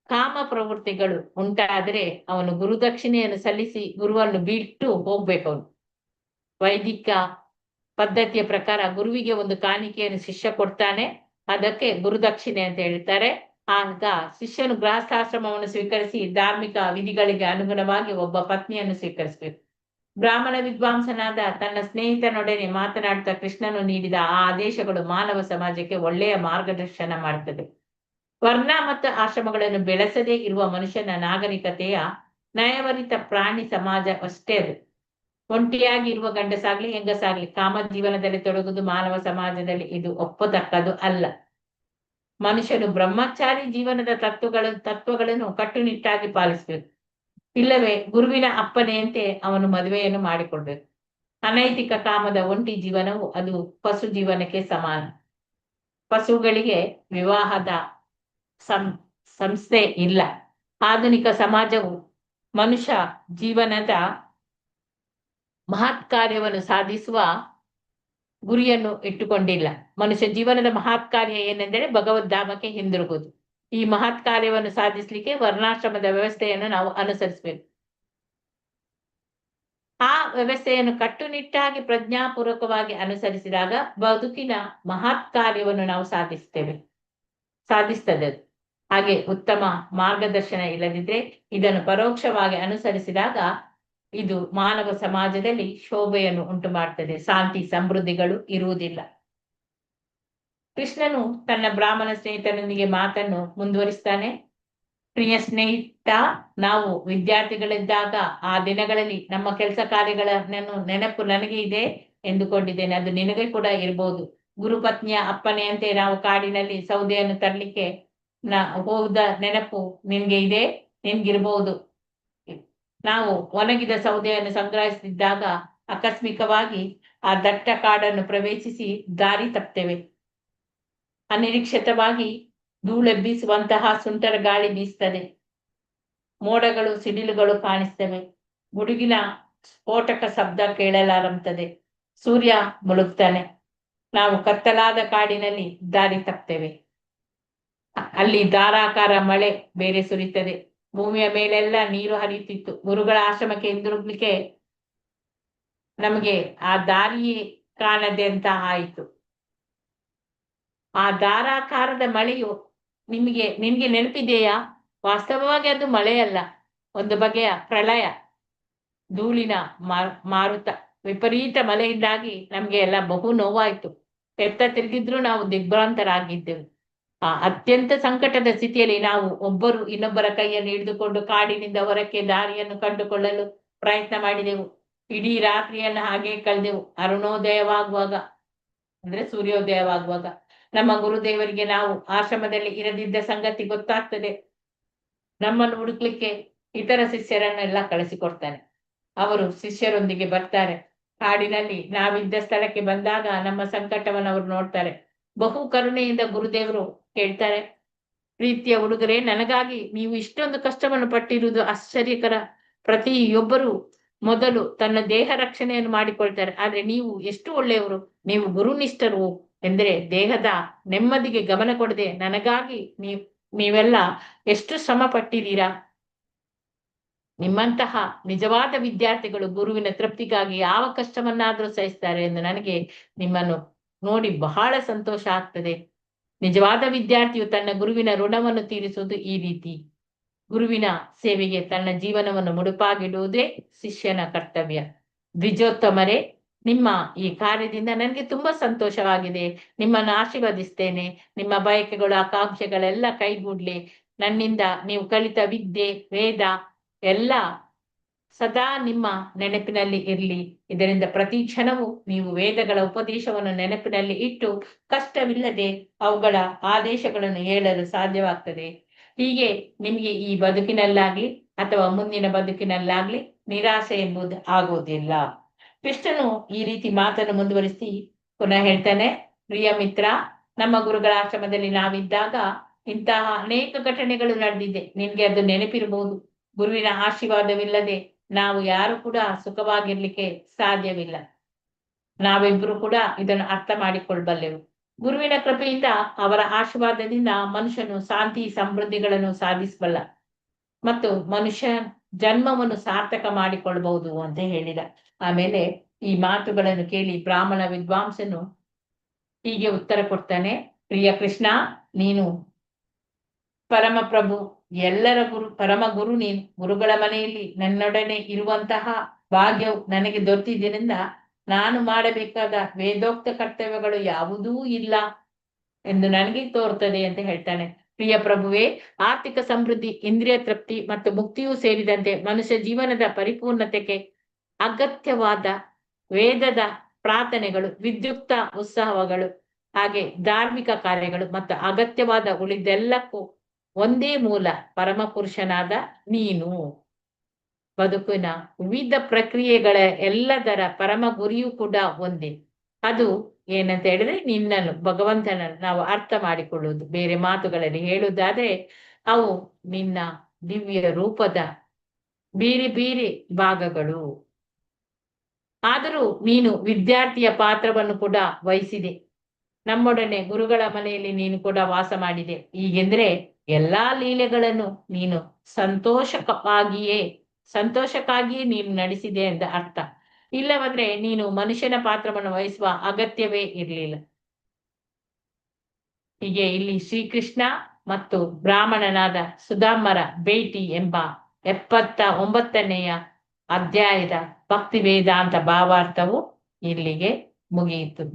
ಕಾಮ ಪ್ರವೃತ್ತಿಗಳು ಉಂಟಾದರೆ ಅವನು ಗುರುದಕ್ಷಿಣೆಯನ್ನು ಸಲ್ಲಿಸಿ ಗುರುವನ್ನು ಬಿಟ್ಟು ಹೋಗ್ಬೇಕು. ಅವನು ವೈದಿಕ ಪದ್ಧತಿಯ ಪ್ರಕಾರ ಗುರುವಿಗೆ ಒಂದು ಕಾಣಿಕೆಯನ್ನು ಶಿಷ್ಯ ಕೊಡ್ತಾನೆ, ಅದಕ್ಕೆ ಗುರುದಕ್ಷಿಣೆ ಅಂತ ಹೇಳ್ತಾರೆ. ಆಗ ಶಿಷ್ಯನು ಗೃಹಸ್ಥಾಶ್ರಮವನ್ನು ಸ್ವೀಕರಿಸಿ ಧಾರ್ಮಿಕ ವಿಧಿಗಳಿಗೆ ಅನುಗುಣವಾಗಿ ಒಬ್ಬ ಪತ್ನಿಯನ್ನು ಸ್ವೀಕರಿಸಬೇಕು. ಬ್ರಾಹ್ಮಣ ವಿದ್ವಾಂಸನಾದ ತನ್ನ ಸ್ನೇಹಿತನೊಡನೆ ಮಾತನಾಡುತ್ತಾ ಕೃಷ್ಣನು ನೀಡಿದ ಆ ಆದೇಶಗಳು ಮಾನವ ಸಮಾಜಕ್ಕೆ ಒಳ್ಳೆಯ ಮಾರ್ಗದರ್ಶನ ಮಾಡುತ್ತದೆ. ವರ್ಣ ಮತ್ತು ಆಶ್ರಮಗಳನ್ನು ಬೆಳೆಸದೇ ಇರುವ ಮನುಷ್ಯನ ನಾಗರಿಕತೆಯ ನಯವರಿತ ಪ್ರಾಣಿ ಸಮಾಜ ಅಷ್ಟೇ. ಅದು ಒಂಟಿಯಾಗಿ ಇರುವ ಗಂಡಸಾಗ್ಲಿ ಹೆಂಗಸಾಗ್ಲಿ ಕಾಮ ಜೀವನದಲ್ಲಿ ತೊಡಗುವುದು ಮಾನವ ಸಮಾಜದಲ್ಲಿ ಇದು ಒಪ್ಪತಕ್ಕದು ಅಲ್ಲ. ಮನುಷ್ಯನು ಬ್ರಹ್ಮಚಾರಿ ಜೀವನದ ತತ್ವಗಳನ್ನು ಕಟ್ಟುನಿಟ್ಟಾಗಿ ಪಾಲಿಸಬೇಕು. ಇಲ್ಲವೇ ಗುರುವಿನ ಅಪ್ಪನೆಯಂತೆ ಅವನು ಮದುವೆಯನ್ನು ಮಾಡಿಕೊಳ್ಬೇಕು. ಅನೈತಿಕ ಕಾಮದ ಒಂಟಿ ಜೀವನವು ಅದು ಪಶು ಜೀವನಕ್ಕೆ ಸಮಾನ. ಪಶುಗಳಿಗೆ ವಿವಾಹದ ಸಂಸ್ಥೆ ಇಲ್ಲ. ಆಧುನಿಕ ಸಮಾಜವು ಮನುಷ್ಯ ಜೀವನದ ಮಹತ್ ಕಾರ್ಯವನ್ನು ಸಾಧಿಸುವ ಗುರಿಯನ್ನು ಇಟ್ಟುಕೊಂಡಿಲ್ಲ. ಮನುಷ್ಯ ಜೀವನದ ಮಹತ್ ಕಾರ್ಯ ಏನೆಂದರೆ ಭಗವದ್ಧಾಮಕ್ಕೆ ಹಿಂದಿರುಗುವುದು. ಈ ಮಹತ್ ಕಾರ್ಯವನ್ನು ಸಾಧಿಸಲಿಕ್ಕೆ ವರ್ಣಾಶ್ರಮದ ವ್ಯವಸ್ಥೆಯನ್ನು ನಾವು ಅನುಸರಿಸಬೇಕು. ಆ ವ್ಯವಸ್ಥೆಯನ್ನು ಕಟ್ಟುನಿಟ್ಟಾಗಿ ಪ್ರಜ್ಞಾಪೂರ್ವಕವಾಗಿ ಅನುಸರಿಸಿದಾಗ ಬದುಕಿನ ಮಹತ್ ಕಾರ್ಯವನ್ನು ನಾವು ಸಾಧಿಸ್ತದೆ. ಹಾಗೆ ಉತ್ತಮ ಮಾರ್ಗದರ್ಶನ ಇಲ್ಲದಿದ್ರೆ ಇದನ್ನು ಪರೋಕ್ಷವಾಗಿ ಅನುಸರಿಸಿದಾಗ ಇದು ಮಾನವ ಸಮಾಜದಲ್ಲಿ ಶೋಭೆಯನ್ನು ಉಂಟು ಮಾಡ್ತದೆ, ಶಾಂತಿ ಸಮೃದ್ಧಿಗಳು ಇರುವುದಿಲ್ಲ. ಕೃಷ್ಣನು ತನ್ನ ಬ್ರಾಹ್ಮಣ ಸ್ನೇಹಿತನೊಂದಿಗೆ ಮಾತನ್ನು ಮುಂದುವರಿಸ್ತಾನೆ. ಪ್ರಿಯ ಸ್ನೇಹಿತ, ನಾವು ವಿದ್ಯಾರ್ಥಿಗಳಿದ್ದಾಗ ಆ ದಿನಗಳಲ್ಲಿ ನಮ್ಮ ಕೆಲಸ ಕಾರ್ಯಗಳ ನೆನಪು ನನಗೆ ಇದೆ ಎಂದುಕೊಂಡಿದ್ದೇನೆ, ಅದು ನಿನಗೆ ಕೂಡ ಇರ್ಬೋದು. ಗುರುಪತ್ನಿಯ ಅಪ್ಪನೆಯಂತೆ ನಾವು ಕಾಡಿನಲ್ಲಿ ಸೌದೆಯನ್ನು ತರಲಿಕ್ಕೆ ಹೋದ ನೆನಪು ನಿನ್ಗೆ ಇದೆ, ನಿನ್ಗಿರ್ಬಹುದು. ನಾವು ಒಣಗಿದ ಸೌದೆಯನ್ನು ಸಂಗ್ರಹಿಸುತ್ತಿದ್ದಾಗ ಆಕಸ್ಮಿಕವಾಗಿ ಆ ದಟ್ಟ ಕಾಡನ್ನು ಪ್ರವೇಶಿಸಿ ದಾರಿ ತಪ್ಪುತ್ತೇವೆ. ಅನಿರೀಕ್ಷಿತವಾಗಿ ಧೂಳೆಬ್ಬಿಸುವಂತಹ ಸುಂಟರ ಗಾಳಿ ಬೀಸ್ತದೆ, ಮೋಡಗಳು ಸಿಡಿಲುಗಳು ಕಾಣಿಸ್ತವೆ, ಗುಡುಗಿನ ಸ್ಫೋಟಕ ಶಬ್ದ ಕೇಳಲಾರಂಭುತ್ತದೆ, ಸೂರ್ಯ ಮುಳುಗ್ತಾನೆ. ನಾವು ಕತ್ತಲಾದ ಕಾಡಿನಲ್ಲಿ ದಾರಿ ತಪ್ಪುತ್ತೇವೆ. ಅಲ್ಲಿ ಧಾರಾಕಾರ ಮಳೆ ಬೇರೆ ಸುರಿತದೆ, ಭೂಮಿಯ ಮೇಲೆಲ್ಲ ನೀರು ಹರಿಯುತ್ತಿತ್ತು. ಗುರುಗಳ ಆಶ್ರಮಕ್ಕೆ ಹಿಂದಿರುಗ್ಲಿಕ್ಕೆ ನಮಗೆ ಆ ದಾರಿಯೇ ಕಾಣದೆ ಅಂತ ಆಯಿತು. ಆ ಧಾರಾಕಾರದ ಮಳೆಯು ನಿನ್ಗೆ ನೆನಪಿದೆಯಾ? ವಾಸ್ತವವಾಗಿ ಅದು ಮಳೆಯಲ್ಲ, ಒಂದು ಬಗೆಯ ಪ್ರಳಯ, ಧೂಳಿನ ಮಾರುತ, ವಿಪರೀತ ಮಳೆಯಿಂದಾಗಿ ನಮ್ಗೆ ಎಲ್ಲ ಬಹು ನೋವಾಯ್ತು. ಎತ್ತ ತಿರುಗಿದ್ರು ನಾವು ದಿಗ್ಭ್ರಾಂತರಾಗಿದ್ದೆವು. ಆ ಅತ್ಯಂತ ಸಂಕಟದ ಸ್ಥಿತಿಯಲ್ಲಿ ನಾವು ಒಬ್ಬರು ಇನ್ನೊಬ್ಬರ ಕೈಯನ್ನು ಹಿಡಿದುಕೊಂಡು ಕಾಡಿನಿಂದ ಹೊರಕ್ಕೆ ದಾರಿಯನ್ನು ಕಂಡುಕೊಳ್ಳಲು ಪ್ರಯತ್ನ ಮಾಡಿದೆವು. ಇಡೀ ರಾತ್ರಿಯನ್ನು ಹಾಗೆ ಕಳೆದೆವು. ಅರುಣೋದಯವಾಗುವಾಗ, ಅಂದ್ರೆ ಸೂರ್ಯೋದಯವಾಗುವಾಗ ನಮ್ಮ ಗುರುದೇವರಿಗೆ ನಾವು ಆಶ್ರಮದಲ್ಲಿ ಇರದಿದ್ದ ಸಂಗತಿ ಗೊತ್ತಾಗ್ತದೆ. ನಮ್ಮನ್ನು ಹುಡುಕ್ಲಿಕ್ಕೆ ಇತರ ಶಿಷ್ಯರನ್ನೆಲ್ಲ ಕಳಿಸಿಕೊಡ್ತಾನೆ. ಅವರು ಶಿಷ್ಯರೊಂದಿಗೆ ಬರ್ತಾರೆ. ಕಾಡಿನಲ್ಲಿ ನಾವಿದ್ದ ಸ್ಥಳಕ್ಕೆ ಬಂದಾಗ ನಮ್ಮ ಸಂಕಟವನ್ನು ಅವರು ನೋಡ್ತಾರೆ. ಬಹು ಕರುಣೆಯಿಂದ ಗುರುದೇವರು ಹೇಳ್ತಾರೆ, ಪ್ರೀತಿಯ ಹುಡುಗರೇ, ನನಗಾಗಿ ನೀವು ಇಷ್ಟೊಂದು ಕಷ್ಟವನ್ನು ಪಟ್ಟಿರುವುದು ಆಶ್ಚರ್ಯಕರ. ಪ್ರತಿಯೊಬ್ಬರು ಮೊದಲು ತನ್ನ ದೇಹ ರಕ್ಷಣೆಯನ್ನು ಮಾಡಿಕೊಳ್ತಾರೆ, ಆದ್ರೆ ನೀವು ಎಷ್ಟು ಒಳ್ಳೆಯವರು, ನೀವು ಗುರುನಿಷ್ಠರು. ಎಂದ್ರೆ ದೇಹದ ನೆಮ್ಮದಿಗೆ ಗಮನ ಕೊಡದೆ ನನಗಾಗಿ ನೀವೆಲ್ಲ ಎಷ್ಟು ಶ್ರಮ ಪಟ್ಟಿದ್ದೀರಾ. ನಿಮ್ಮಂತಹ ನಿಜವಾದ ವಿದ್ಯಾರ್ಥಿಗಳು ಗುರುವಿನ ತೃಪ್ತಿಗಾಗಿ ಯಾವ ಕಷ್ಟವನ್ನಾದ್ರೂ ಸಹಿಸ್ತಾರೆ ಎಂದು ನನಗೆ ನಿಮ್ಮನ್ನು ನೋಡಿ ಬಹಳ ಸಂತೋಷ ಆಗ್ತದೆ. ನಿಜವಾದ ವಿದ್ಯಾರ್ಥಿಯು ತನ್ನ ಗುರುವಿನ ಋಣವನ್ನು ತೀರಿಸುವುದು ಈ ರೀತಿ. ಗುರುವಿನ ಸೇವೆಗೆ ತನ್ನ ಜೀವನವನ್ನು ಮುಡುಪಾಗಿಡುವುದೇ ಶಿಷ್ಯನ ಕರ್ತವ್ಯ. ದ್ವಿಜೋತ್ತಮರೇ, ನಿಮ್ಮ ಈ ಕಾರ್ಯದಿಂದ ನನಗೆ ತುಂಬಾ ಸಂತೋಷವಾಗಿದೆ. ನಿಮ್ಮನ್ನು ಆಶೀರ್ವದಿಸ್ತೇನೆ. ನಿಮ್ಮ ಬಯಕೆಗಳು, ಆಕಾಂಕ್ಷೆಗಳೆಲ್ಲ ಕೈಗೂಡ್ಲಿ. ನನ್ನಿಂದ ನೀವು ಕಲಿತ ವಿದ್ಯೆ, ವೇದ ಎಲ್ಲ ಸದಾ ನಿಮ್ಮ ನೆನಪಿನಲ್ಲಿ ಇರಲಿ. ಇದರಿಂದ ಪ್ರತಿ ಕ್ಷಣವೂ ನೀವು ವೇದಗಳ ಉಪದೇಶವನ್ನು ನೆನಪಿನಲ್ಲಿ ಇಟ್ಟು ಕಷ್ಟವಿಲ್ಲದೆ ಅವುಗಳ ಆದೇಶಗಳನ್ನು ಹೇಳಲು ಸಾಧ್ಯವಾಗ್ತದೆ. ಹೀಗೆ ನಿಮಗೆ ಈ ಬದುಕಿನಲ್ಲಾಗ್ಲಿ ಅಥವಾ ಮುಂದಿನ ಬದುಕಿನಲ್ಲಾಗ್ಲಿ ನಿರಾಸೆ ಎಂಬುದು ಆಗುವುದಿಲ್ಲ. ಕೃಷ್ಣನು ಈ ರೀತಿ ಮಾತನ್ನು ಮುಂದುವರಿಸಿ ಪುನಃ ಹೇಳ್ತಾನೆ, ಪ್ರಿಯ ಮಿತ್ರ, ನಮ್ಮ ಗುರುಗಳ ಆಶ್ರಮದಲ್ಲಿ ನಾವಿದ್ದಾಗ ಇಂತಹ ಅನೇಕ ಘಟನೆಗಳು ನಡೆದಿದೆ. ನಿನ್ಗೆ ಅದು ನೆನಪಿರಬಹುದು. ಗುರುವಿನ ಆಶೀರ್ವಾದವಿಲ್ಲದೆ ನಾವು ಯಾರು ಕೂಡ ಸುಖವಾಗಿರ್ಲಿಕ್ಕೆ ಸಾಧ್ಯವಿಲ್ಲ. ನಾವಿಬ್ರು ಕೂಡ ಇದನ್ನು ಅರ್ಥ ಮಾಡಿಕೊಳ್ಬಲ್ಲೆವು. ಗುರುವಿನ ಕೃಪೆಯಿಂದ, ಅವರ ಆಶೀರ್ವಾದದಿಂದ ಮನುಷ್ಯನು ಶಾಂತಿ ಸಮೃದ್ಧಿಗಳನ್ನು ಸಾಧಿಸಬಲ್ಲ ಮತ್ತು ಮನುಷ್ಯ ಜನ್ಮವನ್ನು ಸಾರ್ಥಕ ಮಾಡಿಕೊಳ್ಬಹುದು ಅಂತ ಹೇಳಿದ. ಆಮೇಲೆ ಈ ಮಾತುಗಳನ್ನು ಕೇಳಿ ಬ್ರಾಹ್ಮಣ ವಿದ್ವಾಂಸನು ಹೀಗೆ ಉತ್ತರ ಕೊಡ್ತಾನೆ, ಪ್ರಿಯ ಕೃಷ್ಣ, ನೀನು ಪರಮ ಪ್ರಭು, ಎಲ್ಲರ ಗುರು, ಪರಮ ಗುರು ನೀನು. ಗುರುಗಳ ಮನೆಯಲ್ಲಿ ನನ್ನೊಡನೆ ಇರುವಂತಹ ಭಾಗ್ಯವು ನನಗೆ ದೊರೆತಿದ್ದರಿಂದ ನಾನು ಮಾಡಬೇಕಾದ ವೇದೋಕ್ತ ಕರ್ತವ್ಯಗಳು ಯಾವುದೂ ಇಲ್ಲ ಎಂದು ನನಗೆ ತೋರ್ತದೆ ಅಂತ ಹೇಳ್ತಾನೆ. ಪ್ರಿಯ ಪ್ರಭುವೇ, ಆರ್ಥಿಕ ಸಮೃದ್ಧಿ, ಇಂದ್ರಿಯ ತೃಪ್ತಿ ಮತ್ತು ಮುಕ್ತಿಯೂ ಸೇರಿದಂತೆ ಮನುಷ್ಯ ಜೀವನದ ಪರಿಪೂರ್ಣತೆಗೆ ಅಗತ್ಯವಾದ ವೇದದ ಪ್ರಾರ್ಥನೆಗಳು, ವಿದ್ಯುಕ್ತ ಉತ್ಸವಗಳು, ಹಾಗೆ ಧಾರ್ಮಿಕ ಕಾರ್ಯಗಳು ಮತ್ತು ಅಗತ್ಯವಾದ ಉಳಿದೆಲ್ಲಕ್ಕೂ ಒಂದೇ ಮೂಲ ಪರಮ ಪುರುಷನಾದ ನೀನು. ಬದುಕಿನ ವಿವಿಧ ಪ್ರಕ್ರಿಯೆಗಳ ಎಲ್ಲದರ ಪರಮ ಗುರಿಯೂ ಕೂಡ ಒಂದೇ. ಅದು ಏನಂತ ಹೇಳಿದ್ರೆ ನಿನ್ನನ್ನು, ಭಗವಂತನನ್ನು ನಾವು ಅರ್ಥ ಮಾಡಿಕೊಳ್ಳುವುದು. ಬೇರೆ ಮಾತುಗಳಲ್ಲಿ ಹೇಳುವುದಾದ್ರೆ ಅವು ನಿನ್ನ ದಿವ್ಯ ರೂಪದ ಬೇರೆ ಬೇರೆ ಭಾಗಗಳು. ಆದರೂ ನೀನು ವಿದ್ಯಾರ್ಥಿಯ ಪಾತ್ರವನ್ನು ಕೂಡ ವಹಿಸಿದೆ. ನಮ್ಮೊಡನೆ ಗುರುಗಳ ಮನೆಯಲ್ಲಿ ನೀನು ಕೂಡ ವಾಸ ಮಾಡಿದೆ. ಹೀಗೆಂದ್ರೆ ಎಲ್ಲಾ ಲೀಲೆಗಳನ್ನು ನೀನು ಸಂತೋಷಕ್ಕಾಗಿಯೇ ನೀನು ನಡೆಸಿದೆ ಅಂತ ಅರ್ಥ. ಇಲ್ಲವಂದ್ರೆ ನೀನು ಮನುಷ್ಯನ ಪಾತ್ರವನ್ನು ವಹಿಸುವ ಅಗತ್ಯವೇ ಇರಲಿಲ್ಲ. ಹೀಗೆ ಇಲ್ಲಿ ಶ್ರೀಕೃಷ್ಣ ಮತ್ತು ಬ್ರಾಹ್ಮಣನಾದ ಸುಧಾಮರ ಭೇಟಿ ಎಂಬ 79ನೆಯ ಅಧ್ಯಾಯದ ಭಕ್ತಿ ವೇದಾಂತ ಭಾವಾರ್ಥವು ಇಲ್ಲಿಗೆ ಮುಗಿಯಿತು.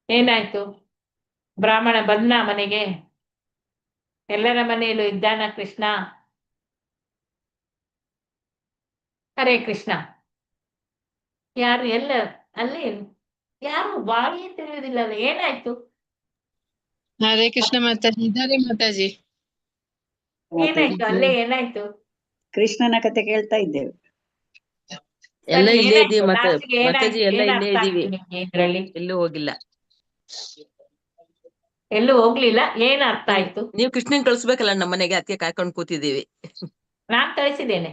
ಏನಾಯ್ತು? ಬ್ರಾಹ್ಮಣ ಬಂದ ಮನೆಗೆ? ಎಲ್ಲರ ಮನೆಯಲ್ಲೂ ಇದ್ದಾನ ಕೃಷ್ಣ? ಹರೇ ಕೃಷ್ಣ. ಯಾರು ಎಲ್ಲ ಅಲ್ಲಿ ಯಾರು ಬಾಯಿಯೇ ತಿಳಿಯುವುದಿಲ್ಲ. ಏನಾಯ್ತು? ಹರೇ ಕೃಷ್ಣ ಮಾತಾಜಿ. ಇದ್ದಾರೆ ಮಾತಾಜಿ. ಏನಾಯ್ತು ಅಲ್ಲೇ? ಏನಾಯ್ತು? ಕೃಷ್ಣನ ಕತೆ ಕೇಳ್ತಾ ಇದ್ದೇವೆ. ಎಲ್ಲ ಸರಿ, ಇಲ್ಲೇ ಏನಾಯ್ತು? ಇದೀವಿ ಲಾಸ್ಟ್ಗೆ ಮಾತಾಜಿ, ಏನಾಯ್ತು? ಎಲ್ಲ ಏನ್ ಇಲ್ಲೇ ಅರ್ಥ ಇದೀವಿ. ಆಯ್ತು ನಿಮ್ಗೆ ಇದ್ರಲ್ಲಿ? ಎಲ್ಲೂ ಹೋಗಿಲ್ಲ. ಎಲ್ಲೂ ಹೋಗ್ಲಿಲ್ಲ. ಏನ್ ಅರ್ಥ ಆಯ್ತು? ನೀವು ಕೃಷ್ಣನ್ ಕಳ್ಸ್ಬೇಕಲ್ಲ ನಮ್ಮ ಮನೆಗೆ, ಅದಕ್ಕೆ ಕಾಯ್ಕೊಂಡು ಕೂತಿದ್ದೀವಿ. ನಾನ್ ಕಳಿಸಿದ್ದೇನೆ.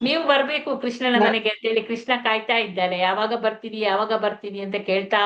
ನೀವು ಬರ್ಬೇಕು ಕೃಷ್ಣನ ಮನೆಗೆ ಅಂತೇಳಿ. ಕೃಷ್ಣ ಕಾಯ್ತಾ ಇದ್ದಾನೆ, ಯಾವಾಗ ಬರ್ತೀರಿ ಅಂತ ಕೇಳ್ತಾ